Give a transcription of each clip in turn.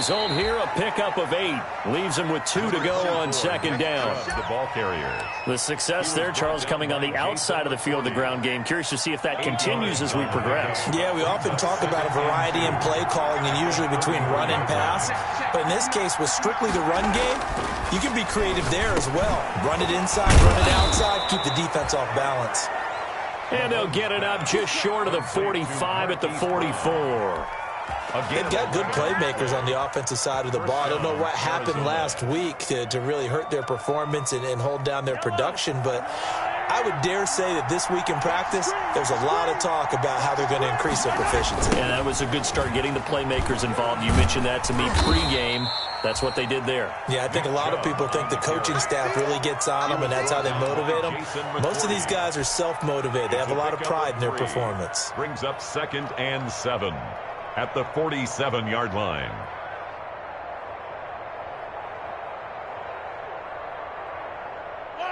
result here, a pickup of 8. Leaves him with 2 to go on second down. The ball carrier. The success there, Charles, coming on the outside of the field, the ground game. Curious to see if that continues as we progress. Yeah, we often talk about a variety in play calling and usually between run and pass. But in this case, with strictly the run game, you can be creative there as well. Run it inside, run it outside, keep the defense off balance. And they'll get it up just short of the 45 at the 44. They've got good playmakers on the offensive side of the ball. I don't know what happened last week to really hurt their performance and hold down their production, but I would dare say that this week in practice, there's a lot of talk about how they're going to increase their proficiency. And that was a good start, getting the playmakers involved. You mentioned that to me pregame. That's what they did there. Yeah, I think a lot of people think the coaching staff really gets on them, and that's how they motivate them. Most of these guys are self-motivated. They have a lot of pride in their performance. Brings up 2nd and 7 at the 47-yard line.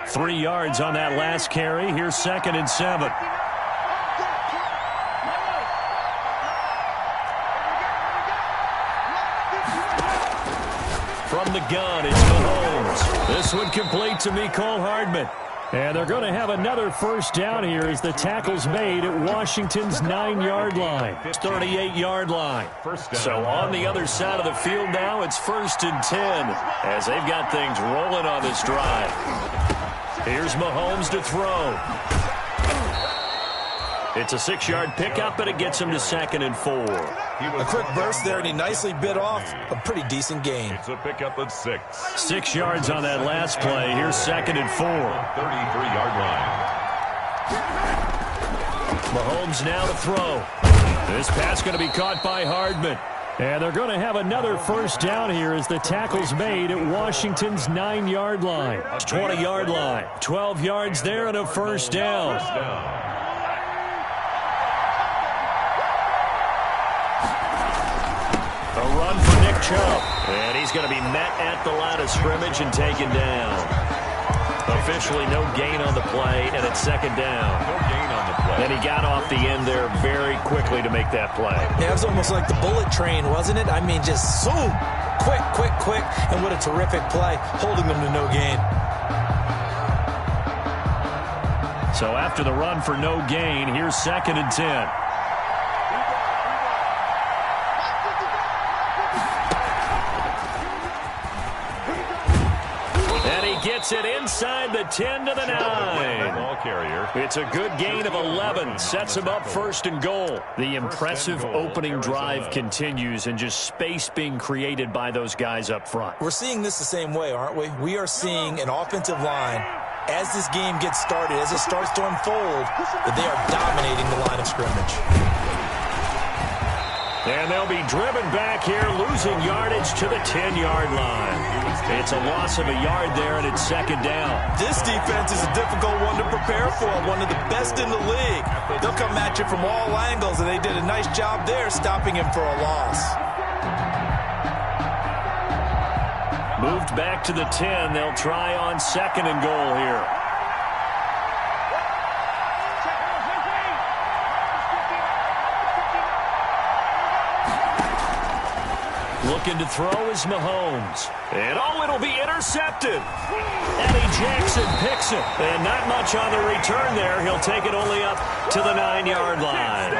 Three yards on that last carry. Here's 2nd and 7. From the gun, it's Mahomes. This one complete to Mecole Hardman. And they're going to have another first down here as the tackle's made at Washington's 9-yard line. 38-yard line. So on the other side of the field now, it's 1st and 10 as they've got things rolling on this drive. Here's Mahomes to throw. It's a 6-yard pickup, and it gets him to 2nd and 4. A quick burst there, and he nicely bit off a pretty decent gain. It's a pickup at 6. 6 yards on that last play. Here's 2nd and 4. 33-yard line. Mahomes now to throw. This pass going to be caught by Hardman. And they're going to have another first down here as the tackle's made at Washington's 9-yard line. 20-yard line. 12 yards there and a first down. A run for Nick Chubb. And he's going to be met at the line of scrimmage and taken down. Officially no gain on the play, and it's 2nd down. No gain on the play. And he got off the end there very quickly to make that play. Yeah, it was almost like the bullet train, wasn't it? I mean, just zoom. Quick, quick, quick. And what a terrific play, holding them to no gain. So after the run for no gain, here's 2nd and 10. Gets it inside the 10 to the 9. Ball carrier. It's a good gain of 11. Sets him up 1st and goal. The impressive opening drive continues, and just space being created by those guys up front. We're seeing this the same way, aren't we? We are seeing an offensive line, as this game gets started, as it starts to unfold, that they are dominating the line of scrimmage. And they'll be driven back here, losing yardage to the 10-yard line. It's a loss of a yard there, and it's 2nd down. This defense is a difficult one to prepare for, one of the best in the league. They'll come at you from all angles, and they did a nice job there stopping him for a loss. Moved back to the 10. They'll try on 2nd and goal here. Looking to throw is Mahomes. And it'll be intercepted. Eddie Jackson picks it. And not much on the return there. He'll take it only up to the 9-yard line.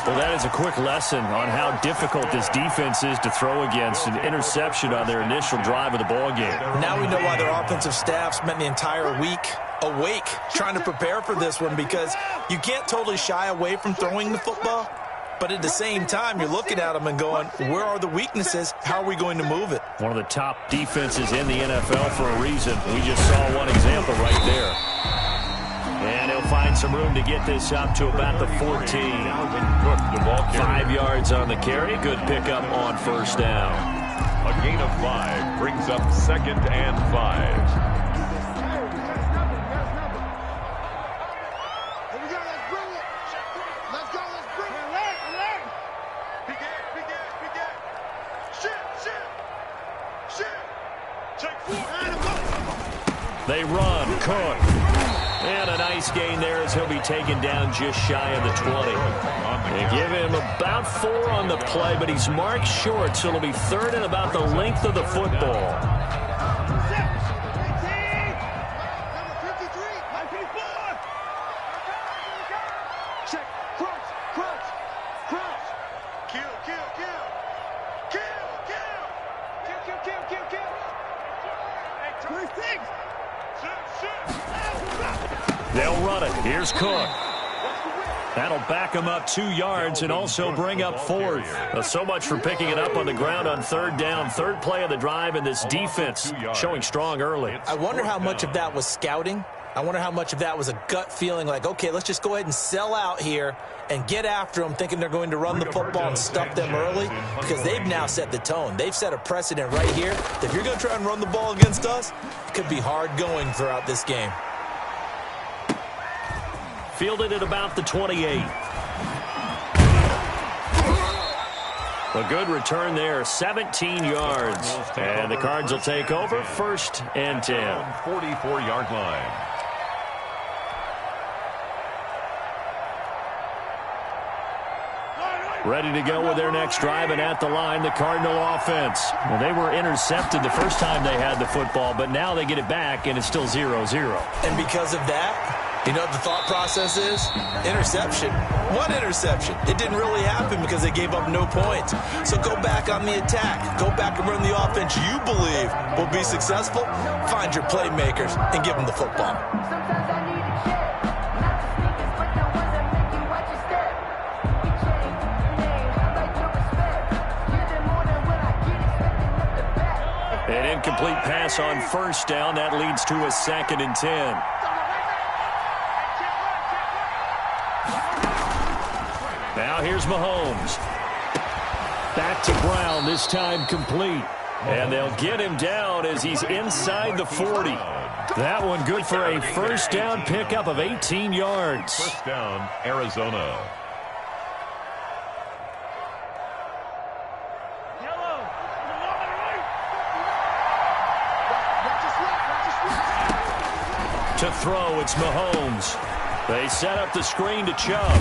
Well, that is a quick lesson on how difficult this defense is to throw against. An interception on their initial drive of the ball game. Now we know why their offensive staff spent the entire week awake trying to prepare for this one, because you can't totally shy away from throwing the football. But at the same time, you're looking at them and going, where are the weaknesses? How are we going to move it? One of the top defenses in the NFL for a reason. We just saw one example right there. And he'll find some room to get this up to about the 14. 5 yards on the carry. Good pickup on first down. A gain of 5 brings up 2nd and 5. They run. Cook. And a nice gain there as he'll be taken down just shy of the 20. They give him about 4 on the play, but he's marked short, so it'll be 3rd and about the length of the football. They'll run it. Here's Cook. That'll back him up 2 yards and also bring up 4th. So much for picking it up on the ground on 3rd down. 3rd play of the drive, and this defense showing strong early. I wonder how much of that was scouting. I wonder how much of that was a gut feeling like, okay, let's just go ahead and sell out here and get after them, thinking they're going to run the football and stuff them early, because they've now set the tone. They've set a precedent right here. If you're going to try and run the ball against us, it could be hard going throughout this game. Fielded at about the 28. A good return there, 17 yards. And the Cards will take over, 1st and 10. 44-yard line. Ready to go with their next drive, and at the line, the Cardinal offense. Well, they were intercepted the first time they had the football, but now they get it back, and it's still 0-0. And because of that, you know what the thought process is? Interception. 1 interception. It didn't really happen because they gave up no points. So go back on the attack. Go back and run the offense you believe will be successful. Find your playmakers and give them the football. An incomplete pass on 1st down. That leads to a 2nd and 10. Now here's Mahomes. Back to Brown, this time complete. And they'll get him down as he's inside the 40. That one good for a 1st down pickup of 18 yards. 1st down, Arizona. To throw, it's Mahomes. They set up the screen to Chubb.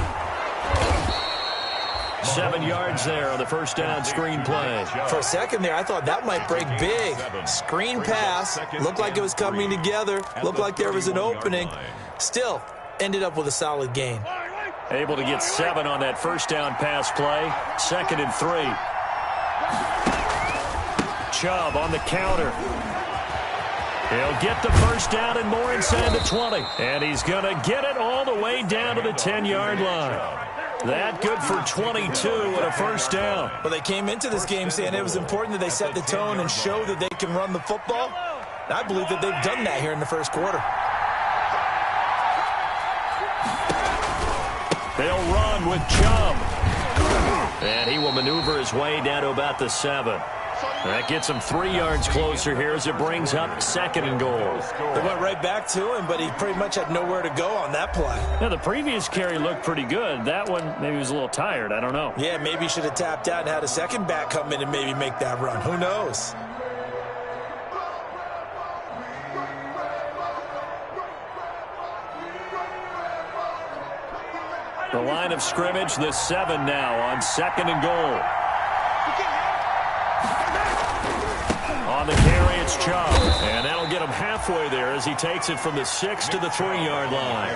7 yards there on the 1st down screen play. For a second there, I thought that might break big. Screen pass. Looked like it was coming together. Looked like there was an opening. Still, ended up with a solid gain. Able to get 7 on that 1st down pass play. 2nd and 3. Chubb on the counter. He'll get the 1st down and more inside the 20. And he's going to get it all the way down to the 10-yard line. That good for 22 and a 1st down. Well, they came into this game saying it was important that they set the tone and show that they can run the football. And I believe that they've done that here in the 1st quarter. They'll run with Chubb. And he will maneuver his way down to about the 7. That gets him 3 yards closer here as it brings up 2nd and goal. They went right back to him, but he pretty much had nowhere to go on that play. Now, the previous carry looked pretty good. That one, maybe he was a little tired. I don't know. Yeah, maybe he should have tapped out and had a second back come in and maybe make that run. Who knows? The line of scrimmage, the 7 now on 2nd and goal. On the carry, it's Chubb. And that'll get him halfway there as he takes it from the 6 to the 3-yard line.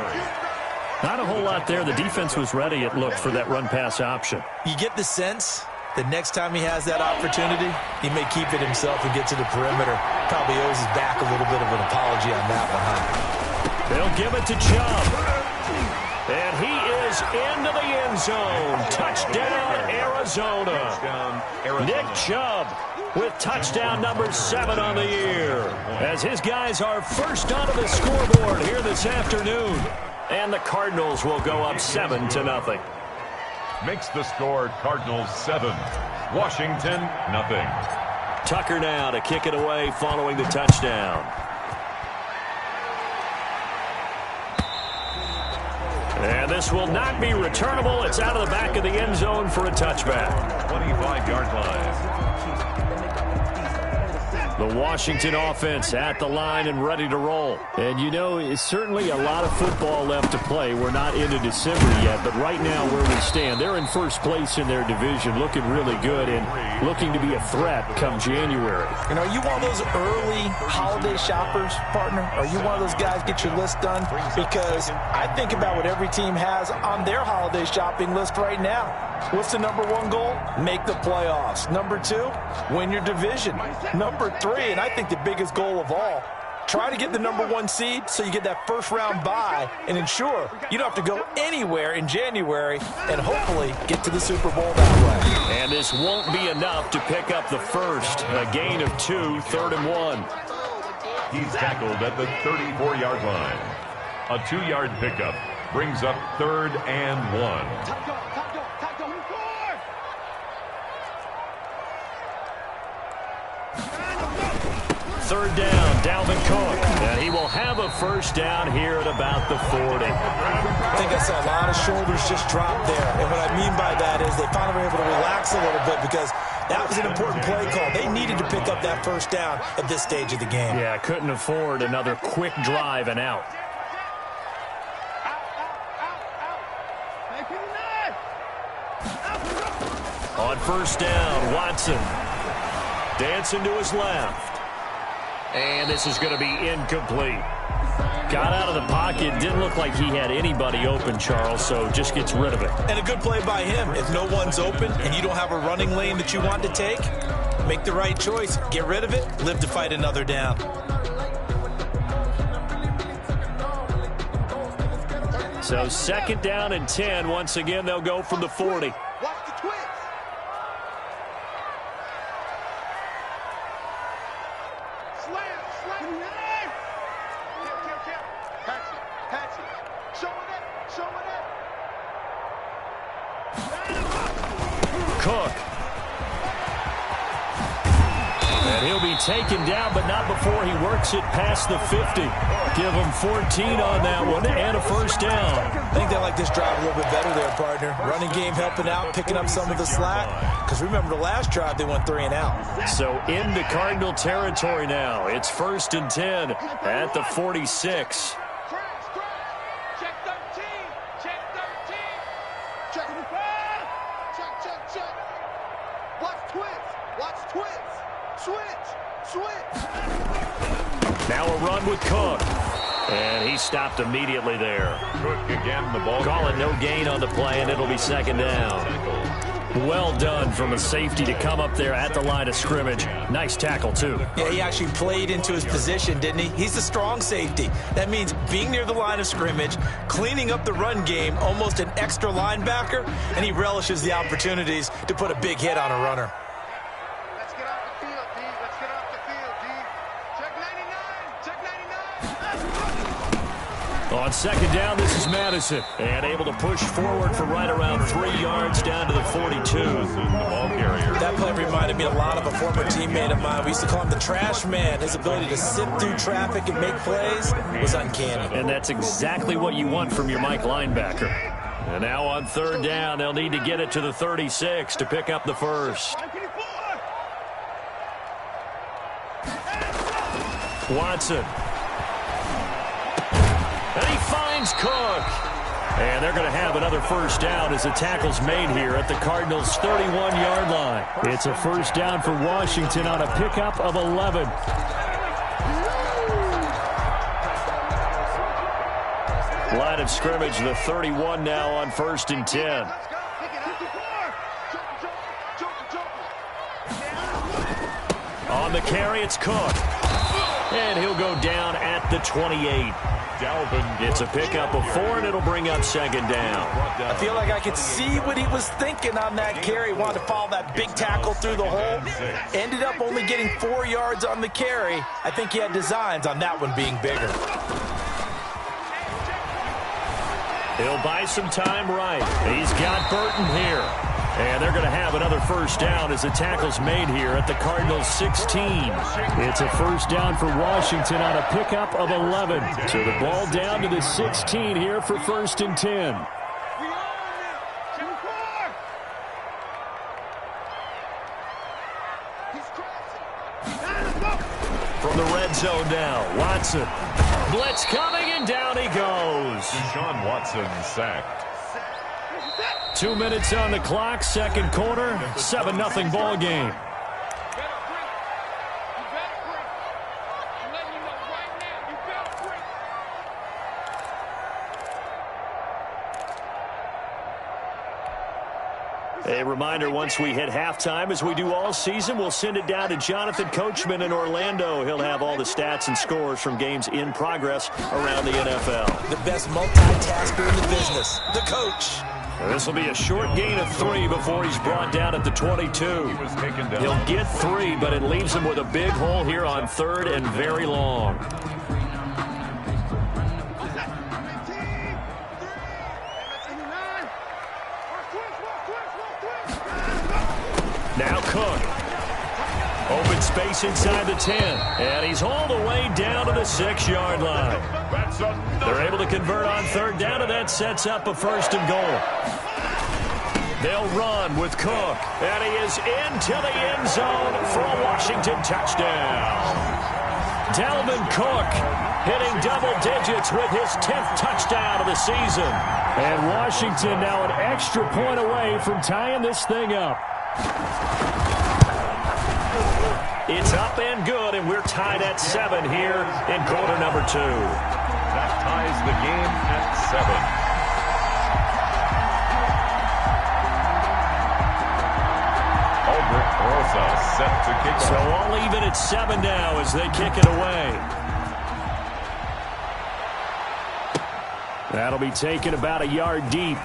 Not a whole lot there. The defense was ready, it looked, for that run-pass option. You get the sense that next time he has that opportunity, he may keep it himself and get to the perimeter. Probably owes his back a little bit of an apology on that one, huh? They'll give it to Chubb. And he is into the end zone. Touchdown, Arizona. Nick Chubb with touchdown number 7 on the year, as his guys are first onto the scoreboard here this afternoon. And the Cardinals will go up 7-0. Makes the score Cardinals 7, Washington nothing. Tucker now to kick it away following the touchdown. And this will not be returnable. It's out of the back of the end zone for a touchback. 25-yard line. The Washington offense at the line and ready to roll. And, you know, it's certainly a lot of football left to play. We're not into December yet, but right now where we stand, they're in first place in their division, looking really good and looking to be a threat come January. You know, are you one of those early holiday shoppers, partner? Are you one of those guys get your list done? Because I think about what every team has on their holiday shopping list right now. What's the number one goal? Make the playoffs. Number two, win your division. Number three, and I think the biggest goal of all, try to get the number one seed so you get that first round bye and ensure you don't have to go anywhere in January and hopefully get to the Super Bowl that way. And this won't be enough to pick up the first. A gain of 2, 3rd and 1. He's tackled at the 34-yard line. A 2-yard pickup brings up 3rd and 1. Third down, Dalvin Cook. And he will have a first down here at about the 40. I think I saw a lot of shoulders just drop there. And what I mean by that is they finally were able to relax a little bit because that was an important play call. They needed to pick up that first down at this stage of the game. Yeah, couldn't afford another quick drive and out. On first down, Watson. Dancing to his left. And this is going to be incomplete. Got out of the pocket. Didn't look like he had anybody open, Charles, so just gets rid of it. And a good play by him. If no one's open and you don't have a running lane that you want to take, make the right choice. Get rid of it. Live to fight another down. So 2nd down and 10. Once again, they'll go from the 40. Cook. And he'll be taken down, but not before he works it past the 50. Give him 14 on that one and a first down. I think they like this drive a little bit better there, partner. Running game helping out, picking up some of the slack. Because remember the last drive, they went 3 and out. So into Cardinal territory now. It's 1st and 10 at the 46. Now a run with Cook. And he stopped immediately there. Cook again, the ball. Call it no gain on the play, and it'll be 2nd down. Well done from a safety to come up there at the line of scrimmage. Nice tackle, too. Yeah, he actually played into his position, didn't he? He's a strong safety. That means being near the line of scrimmage, cleaning up the run game, almost an extra linebacker, and he relishes the opportunities to put a big hit on a runner. On 2nd down, this is Madison. And able to push forward for right around 3 yards down to the 42. That play reminded me a lot of a former teammate of mine. We used to call him the trash man. His ability to sift through traffic and make plays was uncanny. And that's exactly what you want from your Mike linebacker. And now on 3rd down, they'll need to get it to the 36 to pick up the first. Watson. And he finds Cook. And they're going to have another first down as the tackle's made here at the Cardinals' 31-yard line. It's a first down for Washington on a pickup of 11. Line of scrimmage, the 31 now on 1st and 10. On the carry, it's Cook. And he'll go down at the 28. It's a pickup of 4, and it'll bring up 2nd down. I feel like I could see what he was thinking on that carry. Wanted to follow that big tackle through the hole. Ended up only getting 4 yards on the carry. I think he had designs on that one being bigger. He'll buy some time right. He's got Burton here. And they're going to have another first down as the tackle's made here at the Cardinals' 16. It's a first down for Washington on a pickup of 11. So the ball down to the 16 here for 1st and 10. From the red zone now, Watson. Blitz coming, and down he goes. Deshaun Watson sacked. 2 minutes on the clock, second quarter, 7-0 ball game. A reminder, once we hit halftime, as we do all season, we'll send it down to Jonathan Coachman in Orlando. He'll have all the stats and scores from games in progress around the NFL. The best multitasker in the business, the coach. This will be a short gain of 3 before he's brought down at the 22. He'll get 3, but it leaves him with a big hole here on 3rd and very long. Now Cook. Open space inside the 10. And he's all the way down to the 6-yard line. They're able to convert on 3rd down, and that sets up a 1st and goal. They'll run with Cook. And he is into the end zone for a Washington touchdown. Dalvin Cook hitting double digits with his 10th touchdown of the season. And Washington now an extra point away from tying this thing up. It's up and good, and we're tied at 7 here in quarter number 2. That ties the game at 7. Aldrich Rosa set to kick off. So all even at 7 now as they kick it away. That'll be taken about a yard deep.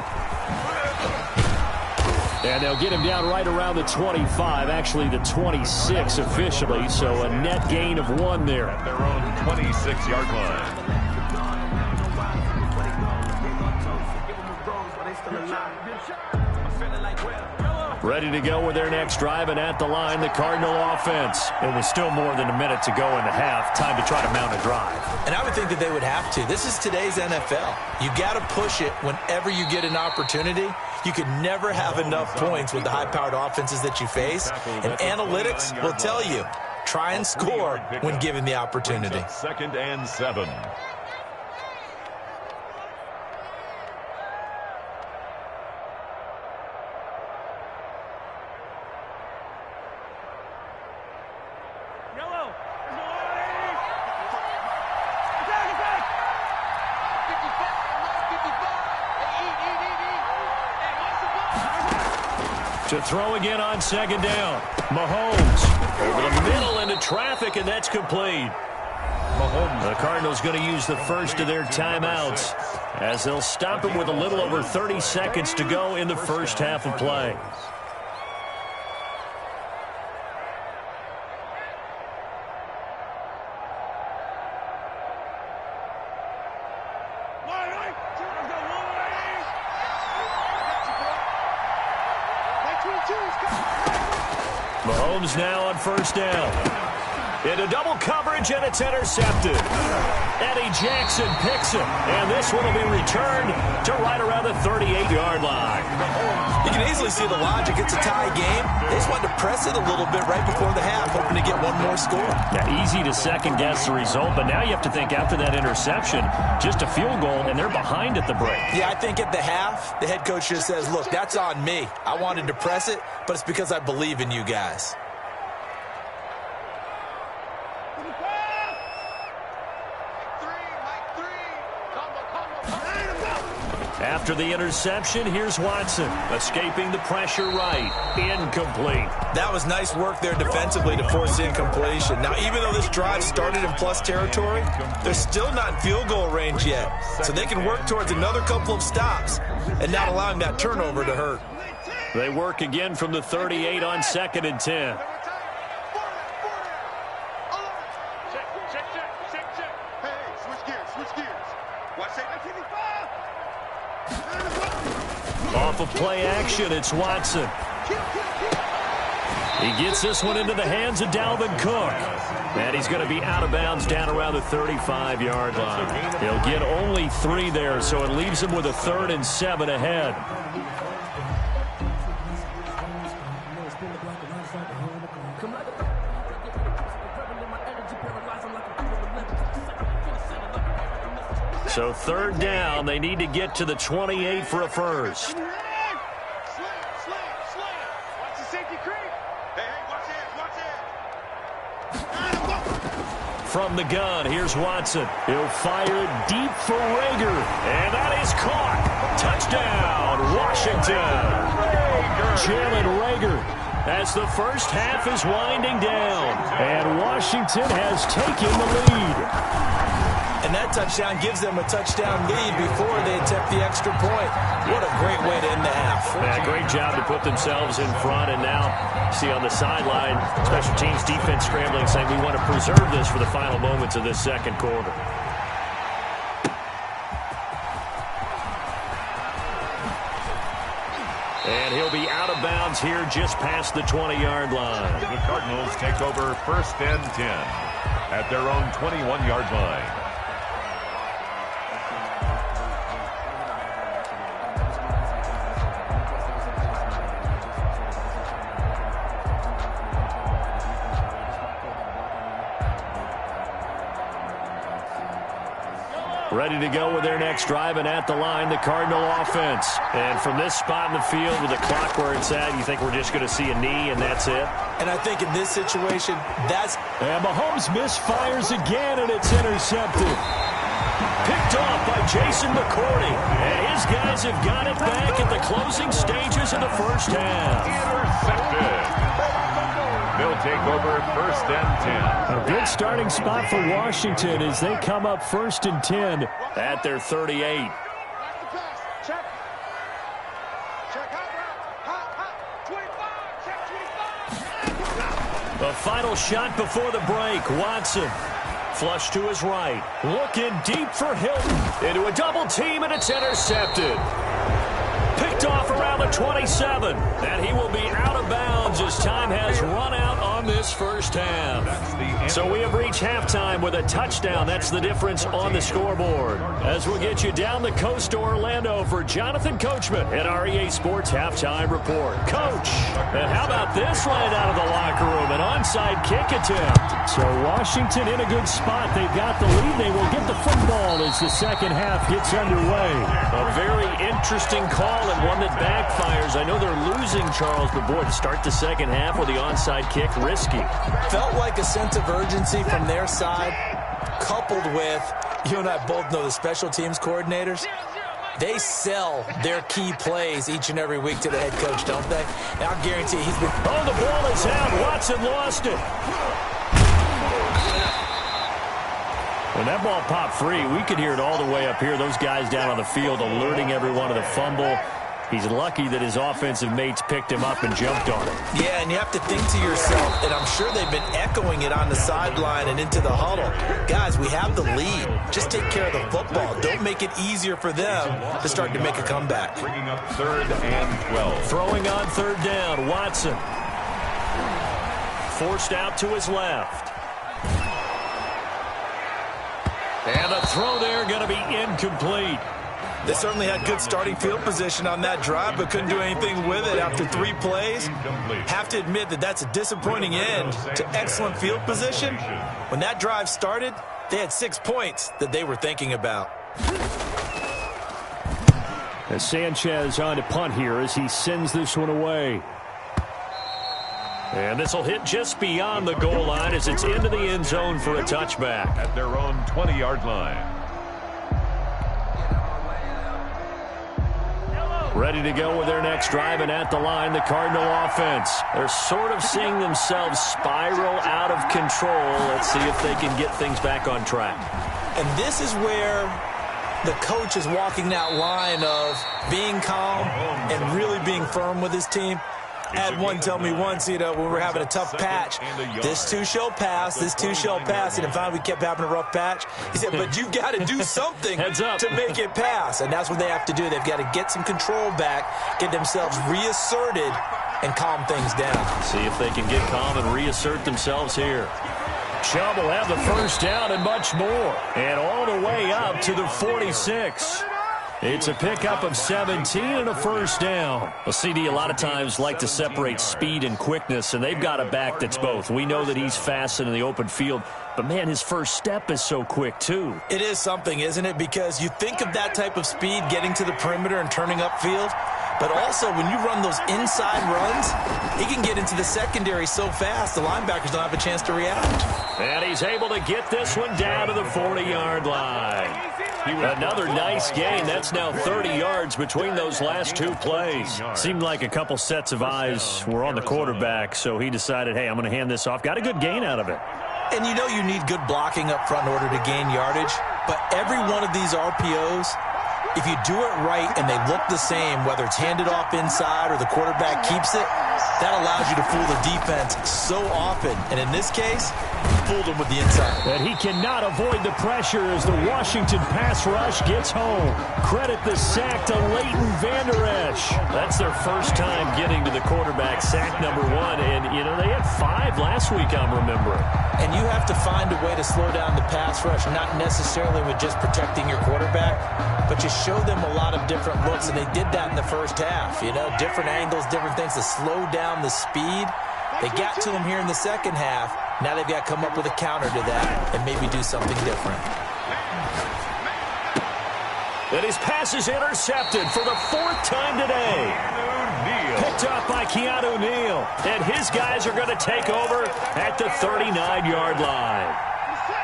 And they'll get him down right around the 25, actually the 26 officially, so a net gain of 1 there. At their own 26-yard line. Ready to go with their next drive, and at the line, the Cardinal offense. It was still more than a minute to go in the half. Time to try to mount a drive. And I would think that they would have to. This is today's NFL. You got to push it whenever you get an opportunity. You can never have enough points with the high-powered offenses that you face. And analytics will tell you, try and score when given the opportunity. 2nd and 7. To throw again on 2nd down. Mahomes over the middle into traffic, and that's complete. The Cardinals going to use the first of their timeouts as they'll stop him with a little over 30 seconds to go in the first half of play. Mahomes now on 1st down. Into double coverage, and it's intercepted. Eddie Jackson picks it, and this one will be returned to right around the 38-yard line. You can easily see the logic. It's a tie game. They just wanted to press it a little bit right before the half, hoping to get one more score. Now, easy to second-guess the result, but now you have to think after that interception, just a field goal, and they're behind at the break. Yeah, I think at the half, the head coach just says, look, that's on me. I wanted to press it, but it's because I believe in you guys. After the interception, here's Watson, escaping the pressure right. Incomplete. That was nice work there defensively to force incompletion. Now, even though this drive started in plus territory, they're still not in field goal range yet. So they can work towards another couple of stops and not allowing that turnover to hurt. They work again from the 38 on 2nd and 10. Off of play action, it's Watson. He gets this one into the hands of Dalvin Cook. And he's going to be out of bounds down around the 35-yard line. He'll get only 3 there, so it leaves him with a 3rd and 7 ahead. So third down, they need to get to the 28 for a first. From the gun, here's Watson. He'll fire deep for Rager. And that is caught. Touchdown, Washington. Jalen Rager, as the first half is winding down. And Washington has taken the lead. And that touchdown gives them a touchdown lead before they attempt the extra point. What a great way to end the half. Yeah, great job to put themselves in front. And now, see on the sideline, special teams defense scrambling, saying we want to preserve this for the final moments of this second quarter. And he'll be out of bounds here just past the 20-yard line. The Cardinals take over 1st and 10 at their own 21-yard line. Ready to go with their next drive, and at the line, the Cardinal offense. And from this spot in the field with the clock where it's at, you think we're just going to see a knee and that's it? And I think in this situation, that's... And Mahomes misfires again, and it's intercepted. Picked off by Jason McCourty. And his guys have got it back at the closing stages of the first half. Intercepted. They'll take over 1st and 10. A good starting spot for Washington as they come up 1st and 10 at their 38. The final shot before the break. Watson. Flush to his right. Looking deep for Hilton. Into a double team, and it's intercepted. Picked off around the 27. And he will be out of bounds as time has run out on this first half. So we have reached halftime with a touchdown. That's the difference on the scoreboard. As we'll get you down the coast to Orlando for Jonathan Coachman at our EA Sports Halftime Report. Coach, and how about this right out of the locker room? An onside kick attempt. So Washington in a good spot. They've got the lead. They will get the football as the second half gets underway. A very interesting call and one that backfires. I know they're losing, Charles, but boy, to start the second half with the onside kick, risky. Felt like a sense of urgency from their side, coupled with, you and I both know the special teams coordinators, they sell their key plays each and every week to the head coach, don't they? And I'll guarantee he's been... Oh, the ball is out. Watson lost it. When that ball popped free, we could hear it all the way up here. Those guys down on the field alerting everyone of the fumble. He's lucky that his offensive mates picked him up and jumped on it. Yeah, and you have to think to yourself, and I'm sure they've been echoing it on the sideline and into the huddle. Guys, we have the lead. Just take care of the football. Don't make it easier for them to start to make a comeback. Bringing up 3rd and 12. Throwing on 3rd down, Watson. Forced out to his left. And the throw there going to be incomplete. They certainly had good starting field position on that drive, but couldn't do anything with it after 3 plays. Have to admit that that's a disappointing end to excellent field position. When that drive started, they had 6 points that they were thinking about. As Sanchez on to punt here as he sends this one away. And this will hit just beyond the goal line as it's into the end zone for a touchback. At their own 20-yard line. Ready to go with their next drive, and at the line, the Cardinal offense. They're sort of seeing themselves spiral out of control. Let's see if they can get things back on track. And this is where the coach is walking that line of being calm and really being firm with his team. I had one tell me once, when we were having a tough patch, this too shall pass, this too shall pass. And finally we kept having a rough patch. He said, but you've got to do something to make it pass. And that's what they have to do. They've got to get some control back, get themselves reasserted, and calm things down. See if they can get calm and reassert themselves here. Chubb will have the first down and much more. And all the way up to the 46. It's a pickup of 17 and a first down. Well, CD a lot of times like to separate speed and quickness, and they've got a back that's both. We know that he's fast in the open field, but, man, his first step is so quick, too. It is something, isn't it? Because you think of that type of speed getting to the perimeter and turning upfield, but also when you run those inside runs, he can get into the secondary so fast the linebackers don't have a chance to react. And he's able to get this one down to the 40-yard line. Another nice gain. That's now 30 yards between those last two plays. Seemed like a couple sets of eyes were on the quarterback, so he decided, hey, I'm going to hand this off. Got a good gain out of it. And you know you need good blocking up front in order to gain yardage, but every one of these RPOs, if you do it right and they look the same, whether it's handed off inside or the quarterback keeps it, that allows you to fool the defense so often. And in this case, he fooled him with the inside. But he cannot avoid the pressure as the Washington pass rush gets home. Credit the sack to Leighton Vander Esch. That's their first time getting to the quarterback, sack number 1. And, you know, they had 5 last week, I'm remembering. And you have to find a way to slow down the pass rush, not necessarily with just protecting your quarterback, but just show them a lot of different looks. And they did that in the first half, you know, different angles, different things to slow down the speed. They got to him here in the second half. Now they've got to come up with a counter to that and maybe do something different. And his pass is intercepted for the 4th time today. Picked up by Keanu Neal. And his guys are going to take over at the 39-yard line.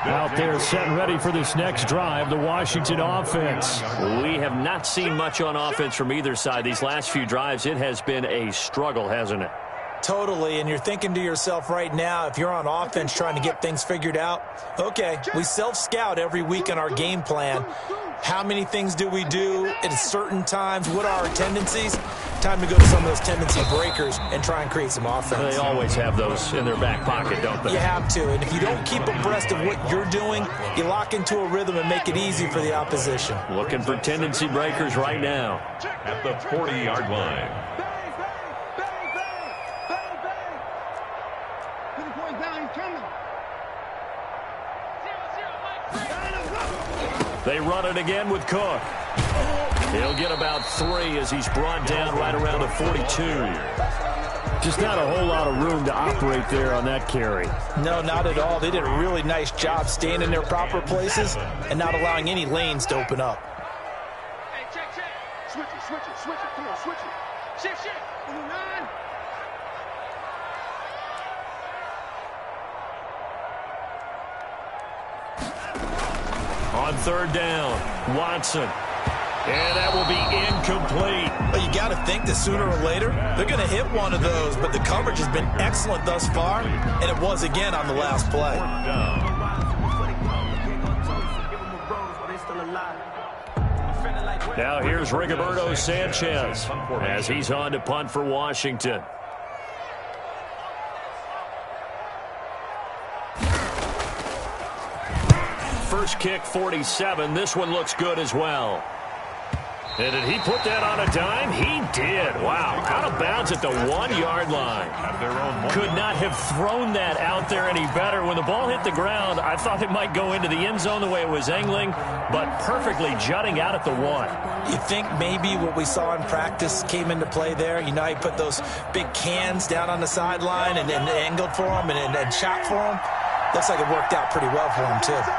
Out there set and ready for this next drive, the Washington offense. We have not seen much on offense from either side. These last few drives, it has been a struggle, hasn't it? Totally, and you're thinking to yourself right now, if you're on offense trying to get things figured out, okay, we self-scout every week on our game plan. How many things do we do at certain times? What are our tendencies? Time to go to some of those tendency breakers and try and create some offense. They always have those in their back pocket, don't they? You have to, and if you don't keep abreast of what you're doing, you lock into a rhythm and make it easy for the opposition. Looking for tendency breakers right now. At the 40-yard line. They run it again with Cook. He'll get about 3 as he's brought down right around the 42. Just not a whole lot of room to operate there on that carry. No, not at all. They did a really nice job staying in their proper places and not allowing any lanes to open up. Hey, check. Switch it. Come on, switch it. Shift. 9. On 3rd down, Watson. And that will be incomplete. But you got to think that sooner or later, they're going to hit one of those. But the coverage has been excellent thus far, and it was again on the last play. Now here's Rigoberto Sanchez as he's on to punt for Washington. First kick, 47. This one looks good as well. And did he put that on a dime? He did. Wow. Out of bounds at the 1-yard line. Could not have thrown that out there any better. When the ball hit the ground, I thought it might go into the end zone the way it was angling, but perfectly jutting out at the 1. You think maybe what we saw in practice came into play there? You know, he put those big cans down on the sideline and angled for him and shot for him. Looks like it worked out pretty well for him, too.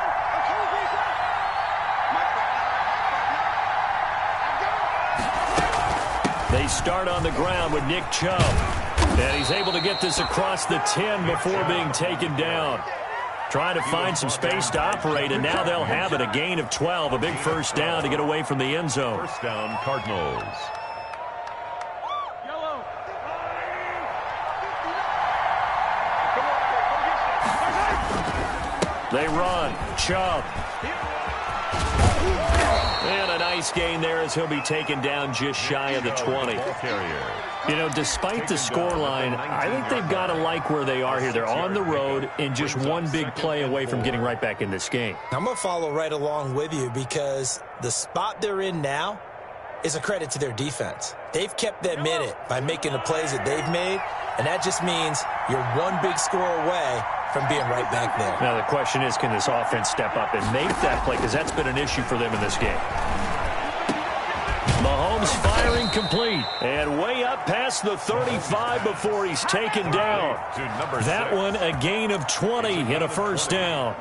They start on the ground with Nick Chubb. And he's able to get this across the 10 before being taken down. Trying to find some space to operate, and now they'll have it. A gain of 12, a big first down to get away from the end zone. First down, Cardinals. They run. Chubb. And a nice gain there as he'll be taken down just shy of the 20. You know, despite the scoreline, I think they've got to like where they are here. They're on the road and just one big play away from getting right back in this game. I'm going to follow right along with you because the spot they're in now is a credit to their defense. They've kept them in it by making the plays that they've made, and that just means you're one big score away from being right back there. Now the question is, can this offense step up and make that play? Because that's been an issue for them in this game. Mahomes firing complete. And way up past the 35 before he's taken down. That one a gain of 20 and a first down.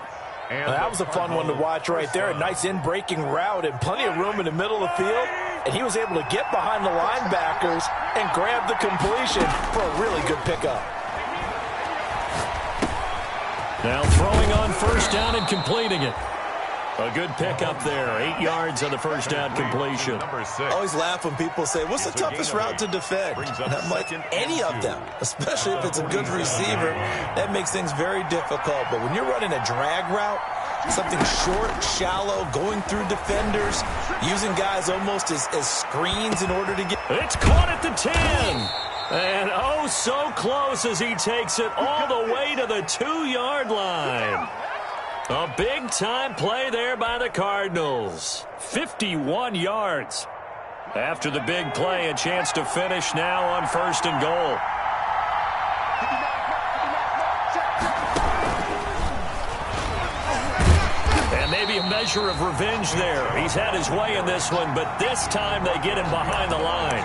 Well, that was a fun one to watch right there. A nice in-breaking route and plenty of room in the middle of the field. And he was able to get behind the linebackers and grab the completion for a really good pickup. Now throwing on first down and completing it. A good pickup there. 8 yards on the first down completion. I always laugh when people say, what's the toughest route to defend? And I'm like, any of them, especially if it's a good receiver. That makes things very difficult. But when you're running a drag route, something short, shallow, going through defenders, using guys almost as screens in order to get... It's caught at the 10. And oh, so close as he takes it all the way to the 2-yard line. A big-time play there by the Cardinals. 51 yards. After the big play, a chance to finish now on first and goal. And maybe a measure of revenge there. He's had his way in this one, but this time they get him behind the line.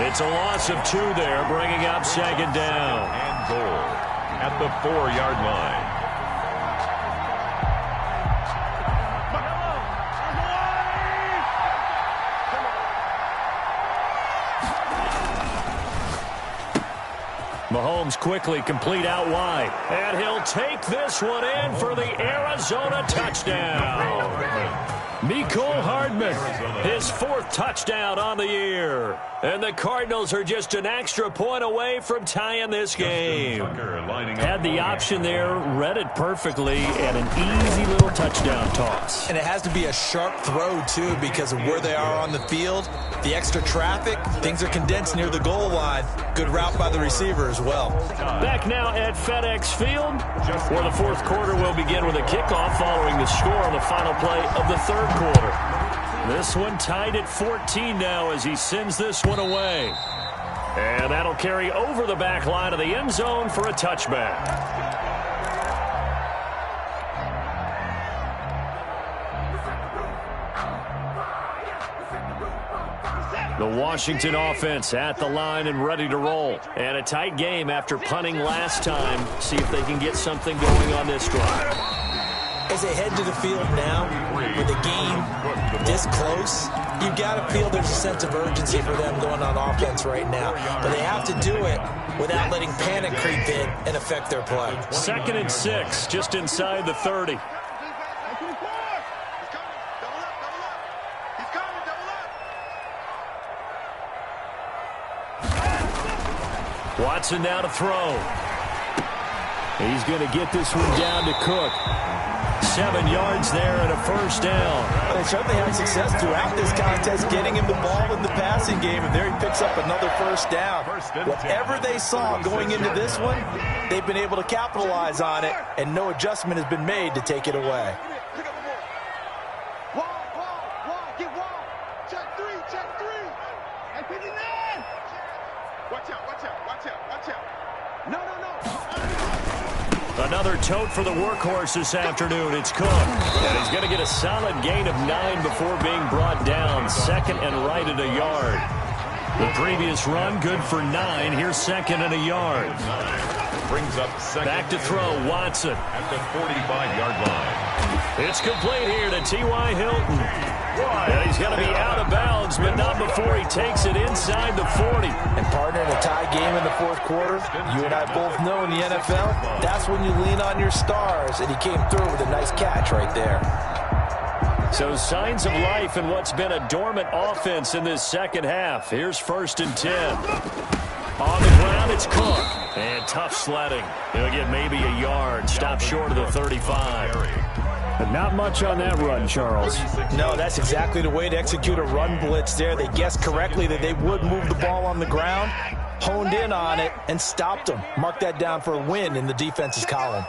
It's a loss of 2 there, bringing up second down. And goal at the 4-yard line. Mahomes quickly complete out wide. And he'll take this one in for the Arizona touchdown. Mecole Hardman, his 4th touchdown on the year. And the Cardinals are just an extra point away from tying this game. Had the option there, read it perfectly, and an easy little touchdown toss. And it has to be a sharp throw, too, because of where they are on the field. The extra traffic, things are condensed near the goal line. Good route by the receiver as well. Back now at FedEx Field, where the 4th quarter will begin with a kickoff following the score on the final play of the 3rd quarter. This one tied at 14 now as he sends this one away. And that'll carry over the back line of the end zone for a touchback. The Washington offense at the line and ready to roll. And a tight game after punting last time. See if they can get something going on this drive. As they head to the field now, with the game this close, you've got to feel there's a sense of urgency for them going on offense right now. But they have to do it without letting panic creep in and affect their play. 2nd and 6, just inside the 30. Watson now to throw. He's going to get this one down to Cook. 7 yards there and a first down. They certainly had success throughout this contest getting him the ball in the passing game, and there he picks up another first down. Whatever they saw going into this one, they've been able to capitalize on it, and no adjustment has been made to take it away. Another tote for the workhorse this afternoon. It's Cook. And he's going to get a solid gain of 9 before being brought down. 2nd and right at a yard. The previous run, good for 9. Here's 2nd and a yard. Brings up second. Back to throw, Watson. At the 45-yard line. It's complete here to T.Y. Hilton. And he's going to be out of bounds, but not before he takes it inside the 40. And partner, in a tie game in the 4th quarter, you and I both know in the NFL, that's when you lean on your stars, and he came through with a nice catch right there. So signs of life in what's been a dormant offense in this second half. Here's 1st and 10. On the ground, it's Cook. And tough sledding. He'll get maybe a yard. Stop short of the 35. But not much on that run, Charles. No, that's exactly the way to execute a run blitz there. They guessed correctly that they would move the ball on the ground, honed in on it, and stopped them. Mark that down for a win in the defense's column.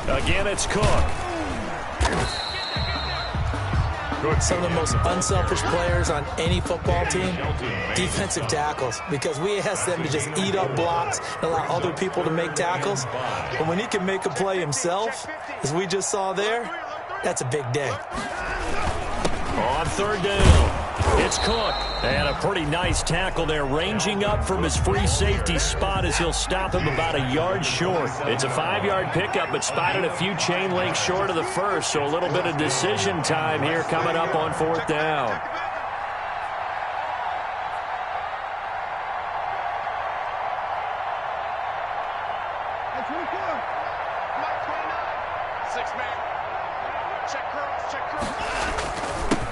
Again, it's Cook. Some of the most unselfish players on any football team, defensive tackles, because we ask them to just eat up blocks and allow other people to make tackles. But when he can make a play himself, as we just saw there, that's a big day. On third down, it's Cook. And a pretty nice tackle there, ranging up from his free safety spot as he'll stop him about a yard short. It's a 5-yard pickup, but spotted a few chain links short of the first, so a little bit of decision time here coming up on fourth down.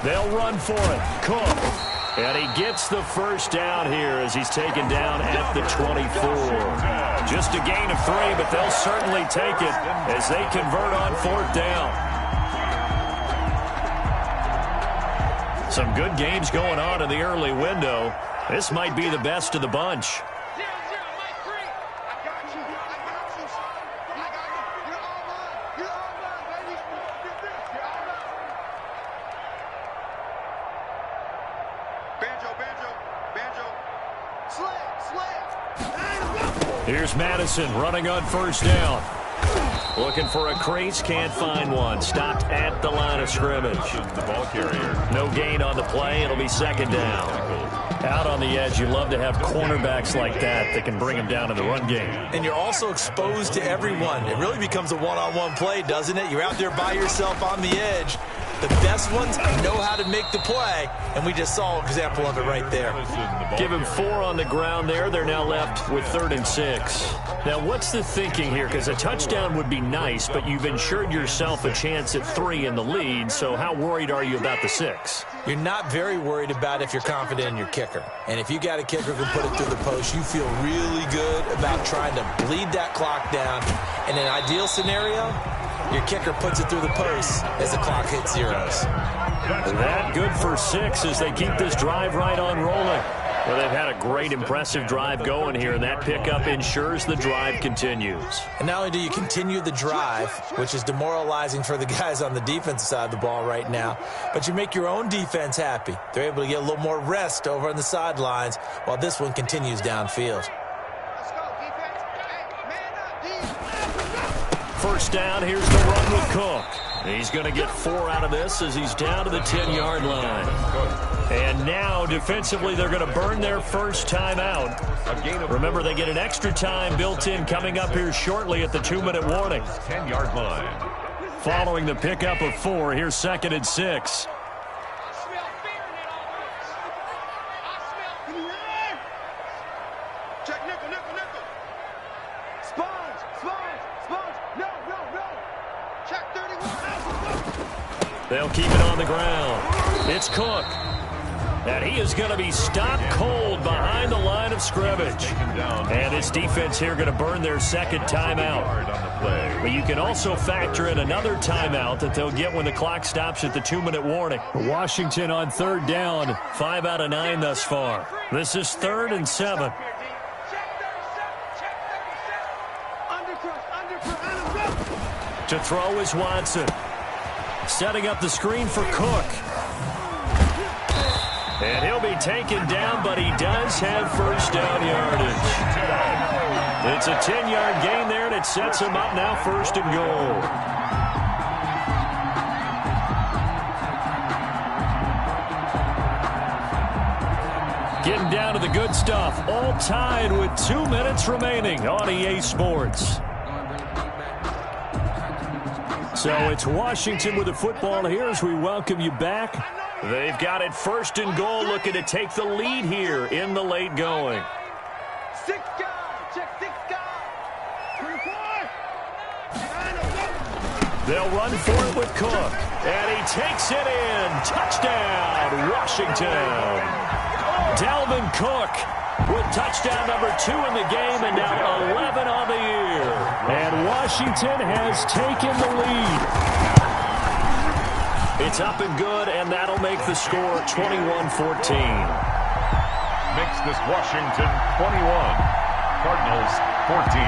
They'll run for it. Cook. And he gets the first down here as he's taken down at the 24. Just a gain of 3, but they'll certainly take it as they convert on fourth down. Some good games going on in the early window. This might be the best of the bunch. Here's Madison running on first down. Looking for a crease, can't find one. Stopped at the line of scrimmage. The ball carrier. No gain on the play. It'll be second down. Out on the edge, you love to have cornerbacks like that can bring them down in the run game. And you're also exposed to everyone. It really becomes a one-on-one play, doesn't it? You're out there by yourself on the edge. The best ones know how to make the play, and we just saw an example of it right there. Give him 4 on the ground there. They're now left with 3rd and 6. Now, what's the thinking here? Because a touchdown would be nice, but you've ensured yourself a chance at 3 in the lead, so how worried are you about the 6? You're not very worried about if you're confident in your kicker. And if you got a kicker who can put it through the post, you feel really good about trying to bleed that clock down. In an ideal scenario, your kicker puts it through the post as the clock hits zeros. That good for 6 as they keep this drive right on rolling. Well, they've had a great, impressive drive going here, and that pickup ensures the drive continues. And not only do you continue the drive, which is demoralizing for the guys on the defensive side of the ball right now, but you make your own defense happy. They're able to get a little more rest over on the sidelines while this one continues downfield. First down, here's the run with Cook. He's going to get 4 out of this as he's down to the 10-yard line. And now, defensively, they're going to burn their first time out. Remember, they get an extra time built in coming up here shortly at the 2-minute warning. 10-yard line. Following the pickup of 4, here's 2nd and 6. They'll keep it on the ground. It's Cook. And he is going to be stopped cold behind the line of scrimmage. And his defense here going to burn their second timeout. But you can also factor in another timeout that they'll get when the clock stops at the 2-minute warning. Washington on third down, 5 out of 9 thus far. This is 3rd and 7. To throw is Watson. Setting up the screen for Cook. And he'll be taken down, but he does have first down yardage. It's a 10-yard gain there, and it sets him up now 1st and goal. Getting down to the good stuff. All tied with 2 minutes remaining on EA Sports. So it's Washington with the football here as we welcome you back. They've got it 1st and goal, looking to take the lead here in the late going. 6 guys, check 6 guys. 24. They'll run for it with Cook. And he takes it in. Touchdown, Washington. Dalvin Cook with touchdown number 2 in the game, and now 11 on the year. And Washington has taken the lead. It's up and good, and that'll make the score 21-14. Makes this Washington 21, Cardinals 14.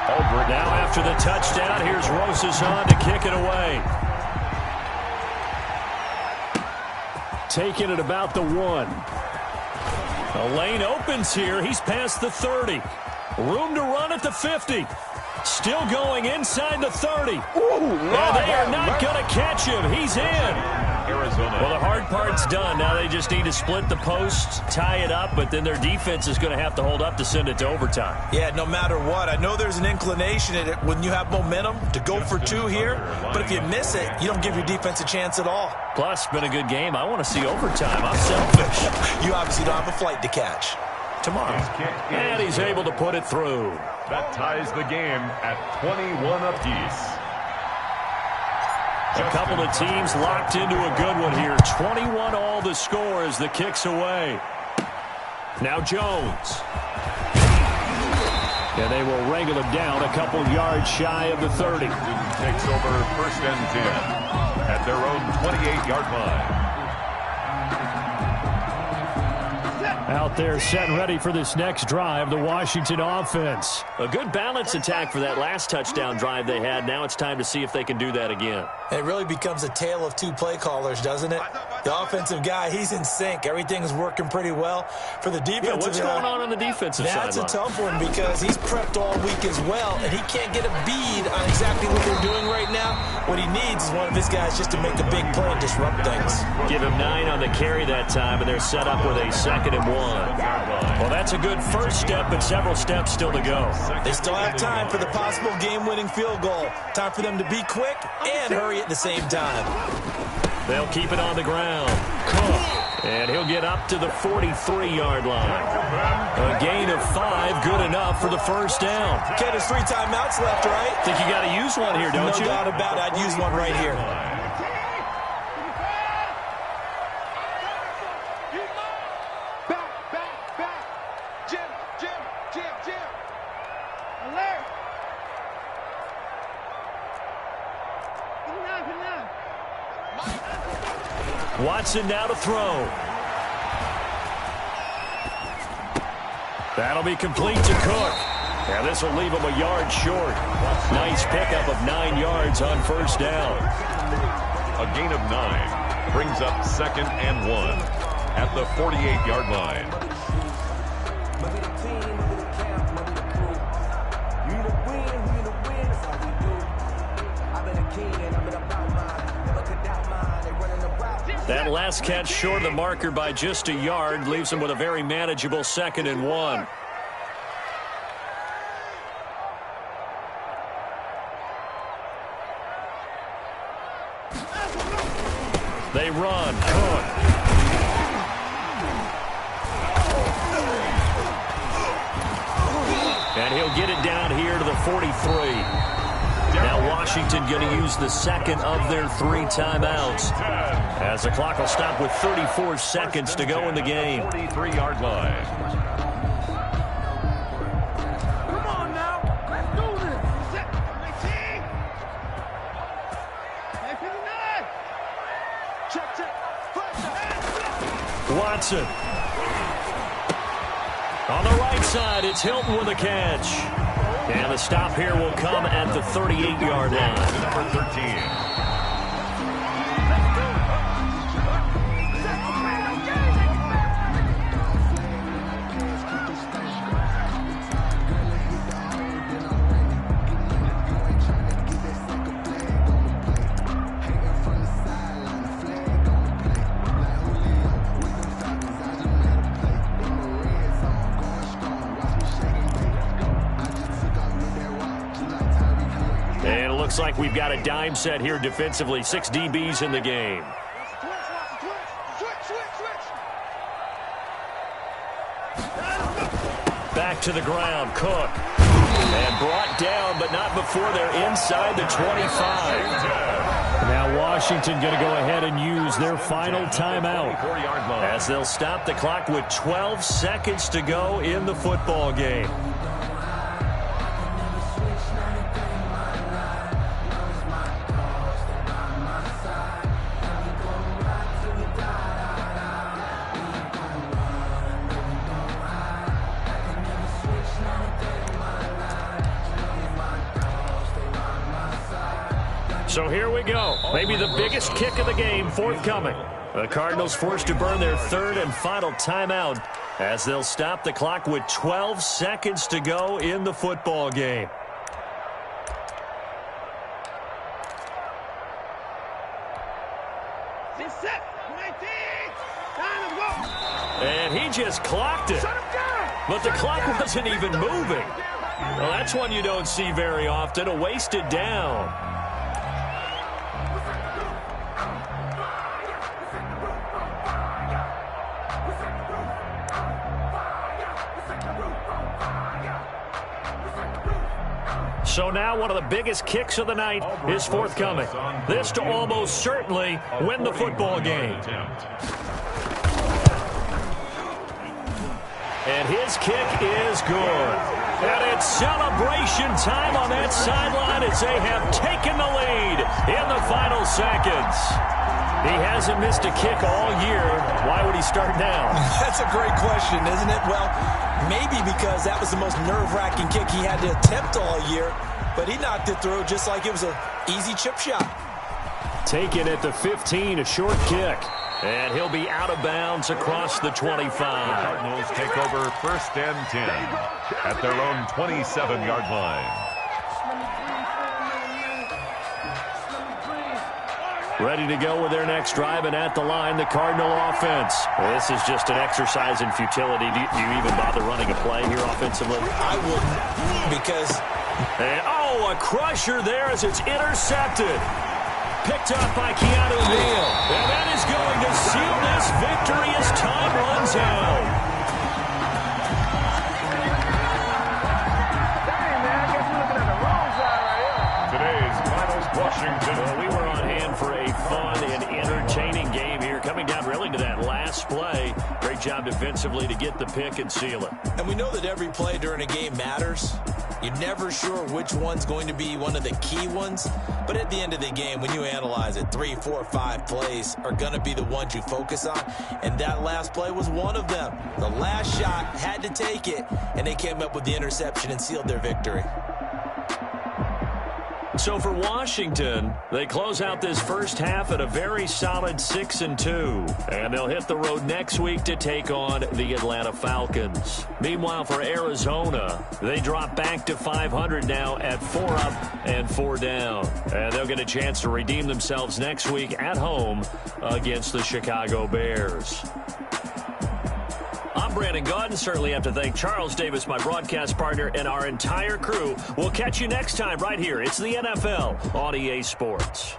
Aldrich. Now after the touchdown, here's Rosas on to kick it away. Taking it about the 1. The lane opens here. He's past the 30. Room to run at the 50. Still going inside the 30. And they are not going to catch him. He's in. Arizona. Well, the hard part's done. Now they just need to split the posts, tie it up, but then their defense is going to have to hold up to send it to overtime. Yeah, no matter what. I know there's an inclination in it when you have momentum to go for two here, but if you miss it, you don't give your defense a chance at all. Plus, been a good game. I want to see overtime. I'm selfish. You obviously don't have a flight to catch. Tomorrow. And he's able to put it through. That ties the game at 21 apiece. A couple of teams locked into a good one here. 21 all the score as the kick's away. Now Jones. And they will wrangle him down a couple yards shy of the 30. Takes over 1st and 10 at their own 28-yard line. Out there set and ready for this next drive, the Washington offense. A good balance attack for that last touchdown drive they had. Now it's time to see if they can do that again. It really becomes a tale of two play callers, doesn't it? The offensive guy, he's in sync. Everything's working pretty well. For the defensive guy, what's going on the defensive side? That's a tough one because he's prepped all week as well, and he can't get a bead on exactly what they're doing right now. What he needs is one of his guys just to make a big play and disrupt things. Give him 9 on the carry that time, and they're set up with a 2nd and 1. Well, that's a good first step, but several steps still to go. They still have time for the possible game-winning field goal. Time for them to be quick and hurry at the same time. They'll keep it on the ground. Cook. And he'll get up to the 43-yard line. A gain of 5, good enough for the first down. Okay, there's 3 timeouts left, right? Think you got to use one here, don't you? No doubt about it. I'd use one right here. Watson now to throw. That'll be complete to Cook. And this will leave him a yard short. Nice pickup of 9 yards on first down. A gain of 9 brings up 2nd and 1 at the 48-yard line. That last catch short of the marker by just a yard leaves him with a very manageable 2nd and 1. They run. Cook. And he'll get it down here to the 43. Now Washington going to use the 2nd of their 3 timeouts, as the clock will stop with 34 seconds to go in the game. 43-yard line. Come on now, let's do this. Check. Watson. On the right side, it's Hilton with a catch. And the stop here will come at the 38-yard line. Number 13. Looks like we've got a dime set here defensively. 6 DBs in the game. Back to the ground, Cook. And brought down, but not before they're inside the 25. Now Washington going to go ahead and use their final timeout, as they'll stop the clock with 12 seconds to go in the football game. So here we go. Maybe the biggest kick of the game forthcoming. The Cardinals forced to burn their 3rd and final timeout, as they'll stop the clock with 12 seconds to go in the football game. And he just clocked it. But the clock wasn't even moving. Well, that's one you don't see very often, a wasted down. So now one of the biggest kicks of the night is forthcoming. This to almost certainly win the football game. And his kick is good. And it's celebration time on that sideline as they have taken the lead in the final seconds. He hasn't missed a kick all year. Why would he start now? That's a great question, isn't it? Well, maybe because that was the most nerve-wracking kick he had to attempt all year, but he knocked it through just like it was an easy chip shot. Taken at the 15, a short kick. And he'll be out of bounds across the 25. The Cardinals take over 1st and 10 at their own 27-yard line. Ready to go with their next drive, and at the line, the Cardinal offense. This is just an exercise in futility. Do you even bother running a play here offensively? I wouldn't, because... And, a crusher there as it's intercepted. Picked up by Keanu Neal. And that is going to seal this victory as time runs out. Today's finals, Washington. Well, we were on hand for a fun and entertaining game here, coming down really to that last play. Great job defensively to get the pick and seal it. And we know that every play during a game matters. You're never sure which one's going to be one of the key ones. But at the end of the game, when you analyze it, 3, 4, 5 plays are going to be the ones you focus on. And that last play was one of them. The last shot had to take it, and they came up with the interception and sealed their victory. So for Washington, they close out this first half at a very solid 6-2. And they'll hit the road next week to take on the Atlanta Falcons. Meanwhile, for Arizona, they drop back to 500 now at 4 up and 4 down. And they'll get a chance to redeem themselves next week at home against the Chicago Bears. I'm Brandon Gaudin. Certainly have to thank Charles Davis, my broadcast partner, and our entire crew. We'll catch you next time right here. It's the NFL on EA Sports.